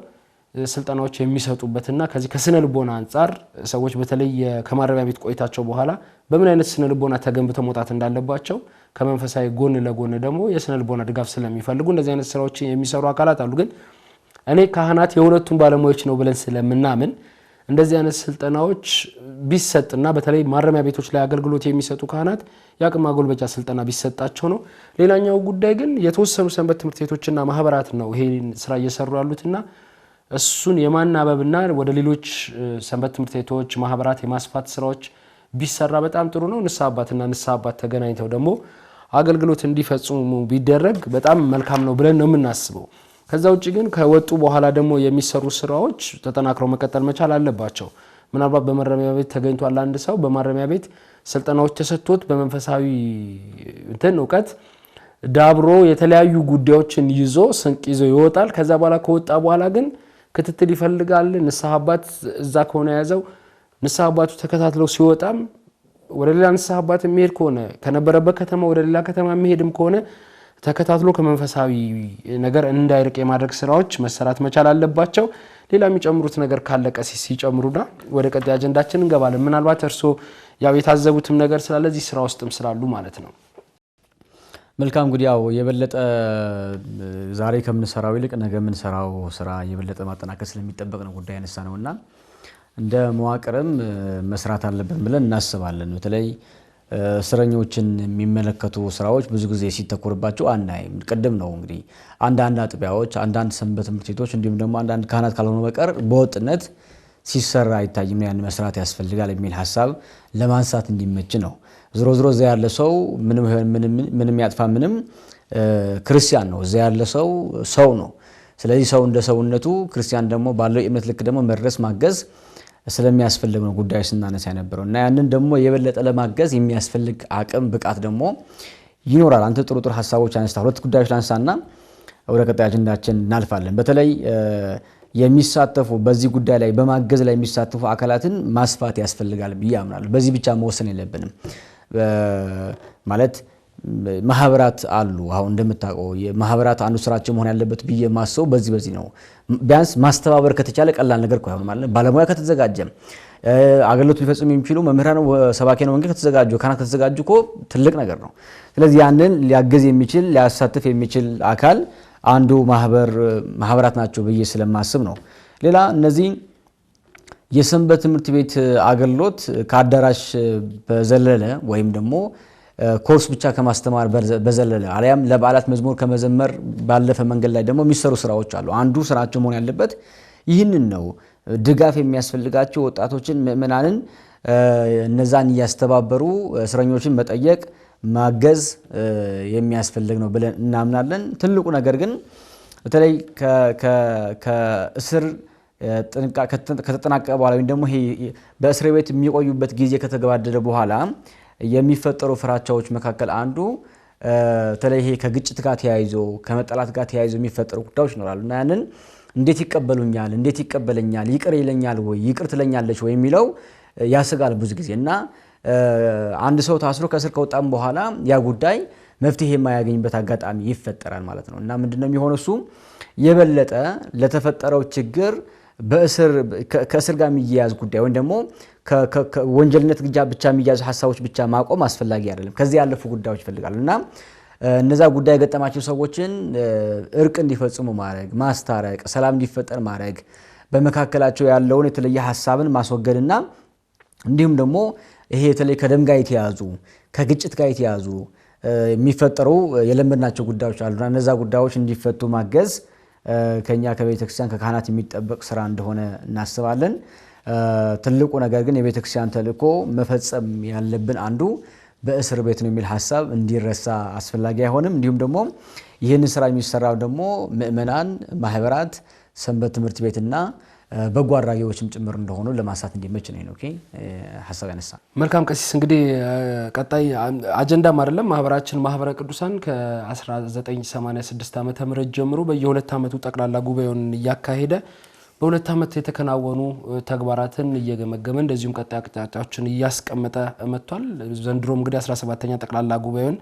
ስልጠናዎች የሚሰጡበትና ከዚህ ከስነ ልቦና አንጻር ሰዎች በተለይ ከማረሚያ ቤት ቆይታቸው በኋላ በምን አይነት ስነ ልቦና ተገንብተው መውጣት እንዳለባቸው ከመንፈሳዊ ጎን ለጎን ደግሞ የስነ ልቦና ድጋፍ ስለሚፈልጉ እንደዚህ አይነት ስራዎች የሚሰሩ አካላት አሉ። ግን እኔ ካህናት የሁለቱም ባለሙያዎች ነው ብለን ስለምናምን እንደዚህ አይነት ስልጠናዎች ቢሰጥና በተለይ ማረሚያ ቤቶች ላይ አገልግሎት የሚሰጡ ካህናት የአቅም ማጎልበቻ ስልጠና ቢሰጣቸው ነው። ሌላኛው ጉዳይ ግን የተወሰኑ ሰንበት ትምህርት ቤቶችና ማህበራት ነው ይሄን ስራ እየሰሩ ያሉትና እሱን የማናበብና ወደ ሌሎች ሰንበት ትምህርት ቤቶች ማህበራት የማስፋት ስራዎች ቢሰራ በጣም ጥሩ ነው። ንስሐ አባትና ንስሐ አባት ተገናኝተው ደግሞ አገልግሎት እንዲፈጽሙ ቢደረግ በጣም መልካም ነው ብለን ነው የምናስበው። ከዛ ውጪ ግን ከወጡ በኋላ ደግሞ የሚሰሩ ስራዎች ተጠናክረው መቀጠል መቻል አለባቸው። ምናልባት በማረሚያ ቤት ተገኝቷል አንድ ሰው በማረሚያ ቤት ስልጠናዎች ተሰጥቶት በመንፈሳዊ እውቀት ዳብሮ የተለያዩ ጉዳዮችን ይዞ ስንቅ ይዞ ይወጣል። ከዛ በኋላ ከወጣ በኋላ ግን ክትትል ይፈልጋል። ንስሐ አባት እዛ ከሆነ ያዘው ንስሐ አባቱ ተከታትለው ሲወጣም ወደ ሌላ ንስሐ አባት የሚሄድ ከሆነ ከነበረበት ከተማ ወደ ሌላ ከተማ የሚሄድም ከሆነ ተከታትሎ ከመንፈሳዊ ነገር እንዳይርቅ የማድረግ ስራዎች መሰራት መቻል አለባቸው። ሌላ የሚጨምሩት ነገር ካለ ቀሲስ ሲጨምሩና ወደ ቀጣይ አጀንዳችን እንገባለን። ምናልባት እርሶ ያው የታዘቡትም ነገር ስላለ እዚህ ስራ ውስጥም ስላሉ ማለት ነው። መልካም እንግዲህ ያው የበለጠ ዛሬ ከምንሰራው ይልቅ ነገ የምንሰራው ስራ የበለጠ ማጠናከር ስለሚጠበቅ ነው ጉዳይ ያነሳ ነውና እንደ መዋቅርም መስራት አለብን ብለን እናስባለን። በተለይ እስረኞችን የሚመለከቱ ስራዎች ብዙ ጊዜ ሲተኮርባቸው አናይም። ቅድም ነው እንግዲህ አንዳንድ አጥቢያዎች፣ አንዳንድ ሰንበት ትምህርት ቤቶች እንዲሁም ደግሞ አንዳንድ ካህናት ካልሆኑ በቀር በወጥነት ሲሰራ አይታይም። ያን መስራት ያስፈልጋል የሚል ሐሳብ ለማንሳት እንዲመች ነው። ዝሮ ዝሮ እዛ ያለ ሰው ምንም ያጥፋ ምንም ክርስቲያን ነው። እዛ ያለ ሰው ነው። ስለዚህ ሰው እንደ ሰውነቱ ክርስቲያን ደግሞ ባለው የእምነት ልክ ደግሞ መድረስ ማገዝ ስለሚያስፈልግ ነው ጉዳይ ስናነሳ የነበረው እና ያንን ደግሞ የበለጠ ለማገዝ የሚያስፈልግ አቅም ብቃት ደግሞ ይኖራል። አንተ ጥሩ ሐሳቦች አነስታ ሁለት ጉዳዮች ላንሳና ወደ ቀጣይ አጀንዳችን እናልፋለን። በተለይ የሚሳተፉ በዚህ ጉዳይ ላይ በማገዝ ላይ የሚሳተፉ አካላትን ማስፋት ያስፈልጋል ብዬ አምናለሁ። በዚህ ብቻ መወሰን የለብንም። ማለት ማህበራት አሉ። አሁን እንደምታውቀው የማህበራት አንዱ ስራቸው መሆን ያለበት ብዬ ማሰው በዚህ ነው። ቢያንስ ማስተባበር ከተቻለ ቀላል ነገር ነው ማለት ባለሙያ ከተዘጋጀ አገልግሎት ሊፈጽሙ የሚችሉ መምህራን ሰባኪያነ ወንጌል ከተዘጋጁ ካህናት ከተዘጋጁ እኮ ትልቅ ነገር ነው። ስለዚህ ያንን ሊያገዝ የሚችል ሊያሳትፍ የሚችል አካል አንዱ ማህበራት ናቸው ብዬ ስለማስብ ነው። ሌላ እነዚህ የሰንበት ትምህርት ቤት አገልግሎት ከአዳራሽ በዘለለ ወይም ደግሞ ኮርስ ብቻ ከማስተማር በዘለለ አልያም ለበዓላት መዝሙር ከመዘመር ባለፈ መንገድ ላይ ደግሞ የሚሰሩ ስራዎች አሉ። አንዱ ስራቸው መሆን ያለበት ይህንን ነው። ድጋፍ የሚያስፈልጋቸው ወጣቶችን ምእመናንን እነዛን እያስተባበሩ እስረኞችን መጠየቅ ማገዝ የሚያስፈልግ ነው ብለን እናምናለን። ትልቁ ነገር ግን በተለይ ከእስር ከተጠናቀቀ በኋላ ወይም ደግሞ ይሄ በእስር ቤት የሚቆዩበት ጊዜ ከተገባደደ በኋላ የሚፈጠሩ ፍራቻዎች መካከል አንዱ በተለይ ይሄ ከግጭት ጋር ተያይዞ ከመጠላት ጋር ተያይዞ የሚፈጠሩ ጉዳዮች ይኖራሉ እና ያንን እንዴት ይቀበሉኛል፣ እንዴት ይቀበለኛል፣ ይቅር ይለኛል ወይ ይቅር ትለኛለች ወይ የሚለው ያስጋል ብዙ ጊዜ እና አንድ ሰው ታስሮ ከእስር ከወጣም በኋላ ያ ጉዳይ መፍትሄ የማያገኝበት አጋጣሚ ይፈጠራል ማለት ነው እና ምንድነው የሚሆነው እሱ የበለጠ ለተፈጠረው ችግር ከእስር ጋር የሚያያዝ ጉዳይ ወይም ደግሞ ከወንጀልነት ግጃ ብቻ የሚያዙ ሐሳቦች ብቻ ማቆም አስፈላጊ አይደለም። ከዚህ ያለፉ ጉዳዮች ይፈልጋሉ እና እነዛ ጉዳይ ገጠማቸው ሰዎችን እርቅ እንዲፈጽሙ ማድረግ፣ ማስታረቅ፣ ሰላም እንዲፈጠር ማድረግ፣ በመካከላቸው ያለውን የተለየ ሐሳብን ማስወገድና እንዲሁም ደግሞ ይሄ የተለየ ከደም ጋር የተያዙ ከግጭት ጋር የተያዙ የሚፈጠሩ የለመድናቸው ጉዳዮች አሉና እነዛ ጉዳዮች እንዲፈቱ ማገዝ ከኛ ከቤተክርስቲያን ከካህናት የሚጠበቅ ስራ እንደሆነ እናስባለን። ትልቁ ነገር ግን የቤተክርስቲያን ተልእኮ መፈጸም ያለብን አንዱ በእስር ቤት ነው የሚል ሐሳብ እንዲረሳ አስፈላጊ አይሆንም። እንዲሁም ደግሞ ይህን ስራ የሚሰራው ደግሞ ምእመናን፣ ማህበራት፣ ሰንበት ትምህርት ቤትና በጎ አድራጊዎችም ጭምር እንደሆኑ ለማሳት እንዲመች ነው። ኦኬ ሐሳብ ያነሳ። መልካም ቀሲስ እንግዲህ ቀጣይ አጀንዳም አይደለም ማህበራችን ማህበረ ቅዱሳን ከ1986 ዓመተ ምህረት ጀምሮ በየ2 ዓመቱ ጠቅላላ ጉባኤውን እያካሄደ በ2 ዓመት የተከናወኑ ተግባራትን እየገመገመ እንደዚሁም ቀጣይ አቅጣጫዎችን እያስቀመጠ መጥቷል። ዘንድሮም እንግዲህ 17ኛ ጠቅላላ ጉባኤውን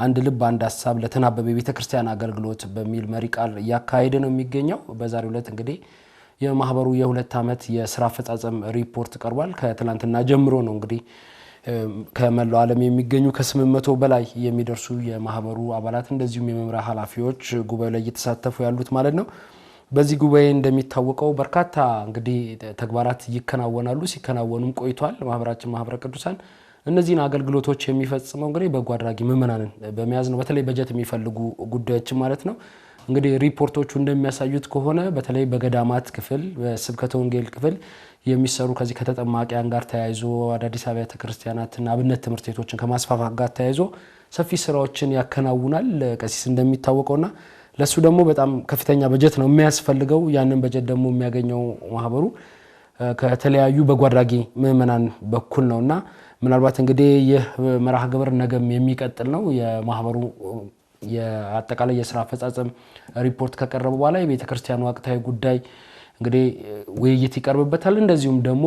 አንድ ልብ አንድ ሐሳብ ለተናበበ ቤተክርስቲያን አገልግሎት በሚል መሪ ቃል እያካሄደ ነው የሚገኘው። በዛሬው ዕለት እንግዲህ የማህበሩ የ2 ዓመት የሥራ አፈጻጸም ሪፖርት ቀርቧል። ከትላንትና ጀምሮ ነው እንግዲህ ከመላው ዓለም የሚገኙ ከ800 በላይ የሚደርሱ የማህበሩ አባላት እንደዚሁም የመምሪያ ኃላፊዎች ጉባኤው ላይ እየተሳተፉ ያሉት ማለት ነው። በዚህ ጉባኤ እንደሚታወቀው በርካታ እንግዲህ ተግባራት ይከናወናሉ፣ ሲከናወኑም ቆይቷል። ማህበራችን ማህበረ ቅዱሳን እነዚህን አገልግሎቶች የሚፈጽመው እንግዲህ በጎ አድራጊ ምዕመናንን በመያዝ ነው። በተለይ በጀት የሚፈልጉ ጉዳዮች ማለት ነው። እንግዲህ ሪፖርቶቹ እንደሚያሳዩት ከሆነ በተለይ በገዳማት ክፍል በስብከተ ወንጌል ክፍል የሚሰሩ ከዚህ ከተጠማቂያን ጋር ተያይዞ አዳዲስ አብያተ ክርስቲያናትና አብነት ትምህርት ቤቶችን ከማስፋፋት ጋር ተያይዞ ሰፊ ስራዎችን ያከናውናል ቀሲስ እንደሚታወቀውና ለሱ ደግሞ በጣም ከፍተኛ በጀት ነው የሚያስፈልገው። ያንን በጀት ደግሞ የሚያገኘው ማህበሩ ከተለያዩ በጎ አድራጊ ምዕመናን በኩል ነውና ምናልባት እንግዲህ ይህ መርሃ ግብር ነገም የሚቀጥል ነው። የማህበሩ የአጠቃላይ የሥራ አፈጻጸም ሪፖርት ከቀረበ በኋላ የቤተክርስቲያኑ ወቅታዊ ጉዳይ እንግዲህ ውይይት ይቀርብበታል። እንደዚሁም ደግሞ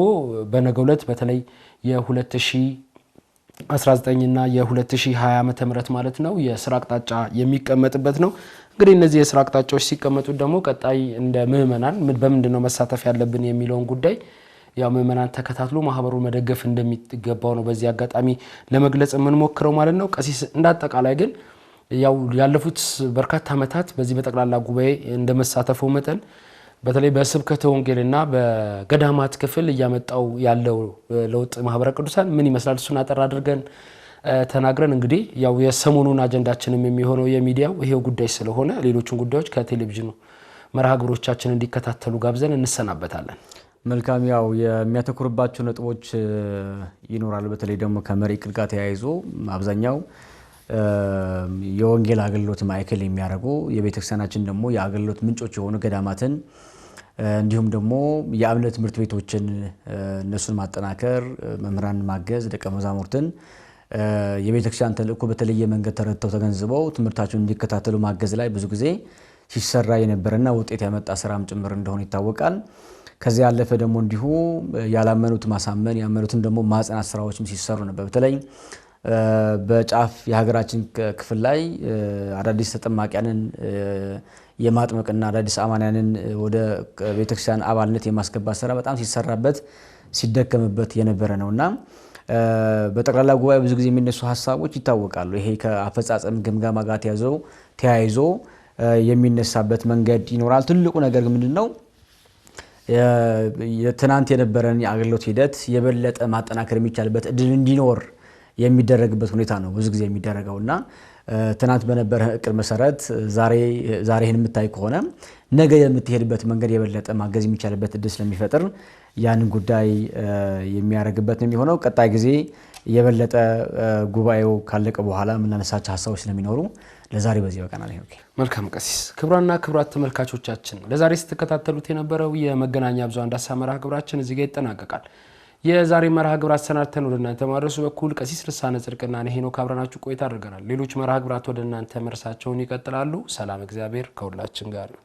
በነገው ዕለት በተለይ የ2019 እና የ2020 ዓመተ ምህረት ማለት ነው የሥራ አቅጣጫ የሚቀመጥበት ነው። እንግዲህ እነዚህ የሥራ አቅጣጫዎች ሲቀመጡ ደግሞ ቀጣይ እንደ ምዕመናን በምንድነው መሳተፍ ያለብን የሚለውን ጉዳይ ያው ምዕመናን ተከታትሎ ማህበሩ መደገፍ እንደሚገባው ነው በዚህ አጋጣሚ ለመግለጽ የምንሞክረው ማለት ነው። ቀሲስ እንዳጠቃላይ ግን ያው ያለፉት በርካታ ዓመታት በዚህ በጠቅላላ ጉባኤ እንደመሳተፈው መጠን በተለይ በስብከተ ወንጌልና በገዳማት ክፍል እያመጣው ያለው ለውጥ ማህበረ ቅዱሳን ምን ይመስላል? እሱን አጠር አድርገን ተናግረን እንግዲህ ያው የሰሞኑን አጀንዳችንም የሚሆነው የሚዲያው ይሄው ጉዳይ ስለሆነ ሌሎችን ጉዳዮች ከቴሌቪዥኑ መርሃ ግብሮቻችን እንዲከታተሉ ጋብዘን እንሰናበታለን። መልካም ያው የሚያተኩርባቸው ነጥቦች ይኖራሉ። በተለይ ደግሞ ከመሪ ቃል ጋር ተያይዞ አብዛኛው የወንጌል አገልግሎት ማዕከል የሚያደርጉ የቤተክርስቲያናችን ደግሞ የአገልግሎት ምንጮች የሆኑ ገዳማትን እንዲሁም ደግሞ የአብነት ትምህርት ቤቶችን እነሱን ማጠናከር፣ መምህራን ማገዝ፣ ደቀ መዛሙርትን የቤተክርስቲያን ተልእኮ በተለየ መንገድ ተረድተው ተገንዝበው ትምህርታቸውን እንዲከታተሉ ማገዝ ላይ ብዙ ጊዜ ሲሰራ የነበረና ውጤት ያመጣ ስራም ጭምር እንደሆነ ይታወቃል። ከዚያ ያለፈ ደግሞ እንዲሁ ያላመኑት ማሳመን ያመኑትን ደግሞ ማጽናት ስራዎችም ሲሰሩ ነበር። በተለይ በጫፍ የሀገራችን ክፍል ላይ አዳዲስ ተጠማቂያንን የማጥመቅና አዳዲስ አማንያንን ወደ ቤተክርስቲያን አባልነት የማስገባት ስራ በጣም ሲሰራበት ሲደከምበት የነበረ ነውና በጠቅላላ ጉባኤ ብዙ ጊዜ የሚነሱ ሀሳቦች ይታወቃሉ። ይሄ ከአፈጻጸም ግምገማ ጋር ተያይዞ የሚነሳበት መንገድ ይኖራል። ትልቁ ነገር ምንድነው? የትናንት የነበረን የአገልግሎት ሂደት የበለጠ ማጠናከር የሚቻልበት እድል እንዲኖር የሚደረግበት ሁኔታ ነው ብዙ ጊዜ የሚደረገውና ትናንት በነበረ እቅድ መሰረት ዛሬህን የምታይ ከሆነ ነገ የምትሄድበት መንገድ የበለጠ ማገዝ የሚቻልበት እድል ስለሚፈጥር ያንን ጉዳይ የሚያደርግበት ነው የሚሆነው። ቀጣይ ጊዜ የበለጠ ጉባኤው ካለቀ በኋላ የምናነሳቸው ሀሳቦች ስለሚኖሩ ለዛሬ በዚህ በቃናል። መልካም ቀሲስ። ክቡራንና ክቡራት ተመልካቾቻችን ለዛሬ ስትከታተሉት የነበረው የመገናኛ ብዙሃን ዳሰሳ መርሃ ግብራችን እዚህ ጋር ይጠናቀቃል። የዛሬ መርሃ ግብር አሰናድተን ወደ እናንተ ማድረሱ በኩል ቀሲስ ልሳነ ጽድቅና ሄኖክ አብረናችሁ ቆይታ አድርገናል። ሌሎች መርሃ ግብራት ወደ እናንተ መርሳቸውን ይቀጥላሉ። ሰላም እግዚአብሔር ከሁላችን ጋር ነው።